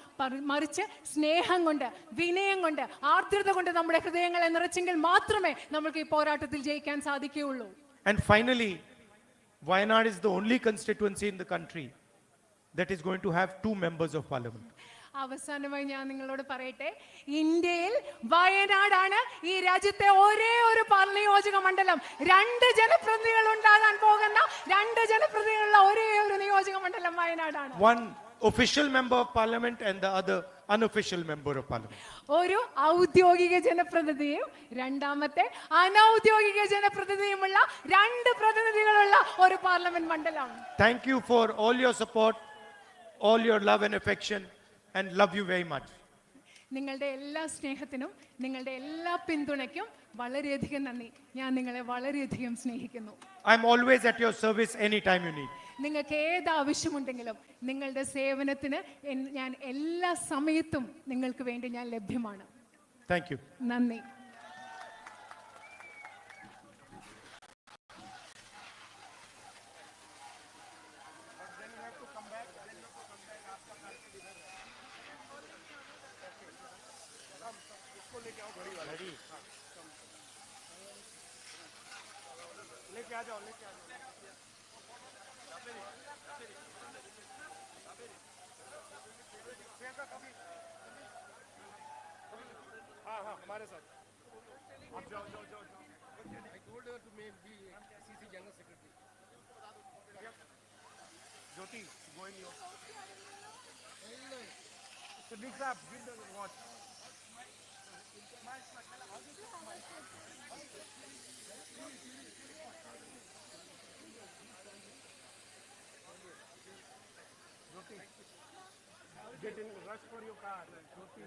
മറിച്ച് സ്നേഹം കൊണ്ട്, വിനയം കൊണ്ട്, ആർദ്രത കൊണ്ട് നമ്മുടെ ഹൃദയങ്ങളെ നിറച്ചെങ്കിൽ മാത്രമേ നമുക്ക് ഈ പോരാട്ടത്തിൽ ജയിക്കാൻ സാധിക്കുകയുള്ളൂ. And finally, Wayanad is the only constituency in the country that is going to have 2 members of parliament. അവസാനമായി ഞാൻ നിങ്ങളോട് പറയട്ടെ, ഇന്ത്യയിൽ വയനാടാണ് ഈ രാജ്യത്തെ ഒരേ ഒരു നിയോജക മണ്ഡലം. 2 ജനപ്രതിനിധികൾ ഉണ്ടാകാൻ പോകുന്ന 2 ജനപ്രതിനിധികളുള്ള ഒരേ ഒരു നിയോജക മണ്ഡലം വയനാടാണ്. One official member of parliament and the other unofficial member of parliament. ഒരു ഔദ്യോഗിക ജനപ്രതിനിധിയും രണ്ടാമത്തെ അനൗദ്യോഗിക ജനപ്രതിനിധിയുമുള്ള 2 പ്രതിനിധികളുള്ള ഒരു പാർലമെന്റ് മണ്ഡലം. Thank you for all your support, all your love and affection, and love you very much. നിങ്ങളുടെ എല്ലാ സ്നേഹത്തിനും നിങ്ങളുടെ എല്ലാ പിന്തുണയ്ക്കും വളരെയധികം നന്ദി. ഞാൻ നിങ്ങളെ വളരെയധികം സ്നേഹിക്കുന്നു. I'm always at your service anytime you need. നിങ്ങൾക്ക് ഏത് ആവശ്യമുണ്ടെങ്കിലും നിങ്ങളുടെ സേവനത്തിന് ഞാൻ എല്ലാ സമയത്തും നിങ്ങൾക്ക് വേണ്ടി ഞാൻ ലഭ്യമാണ്. Thank you. നന്ദി. लेके आ जाओ, लेके आ जाओ। प्रियंका कभी, हाँ हाँ हमारे साथ आप जाओ जाओ जाओ जाओ। I told her to make be CC General Secretary. Jyoti go in your So mix up, give the watch. get in rush for your car. Jyoti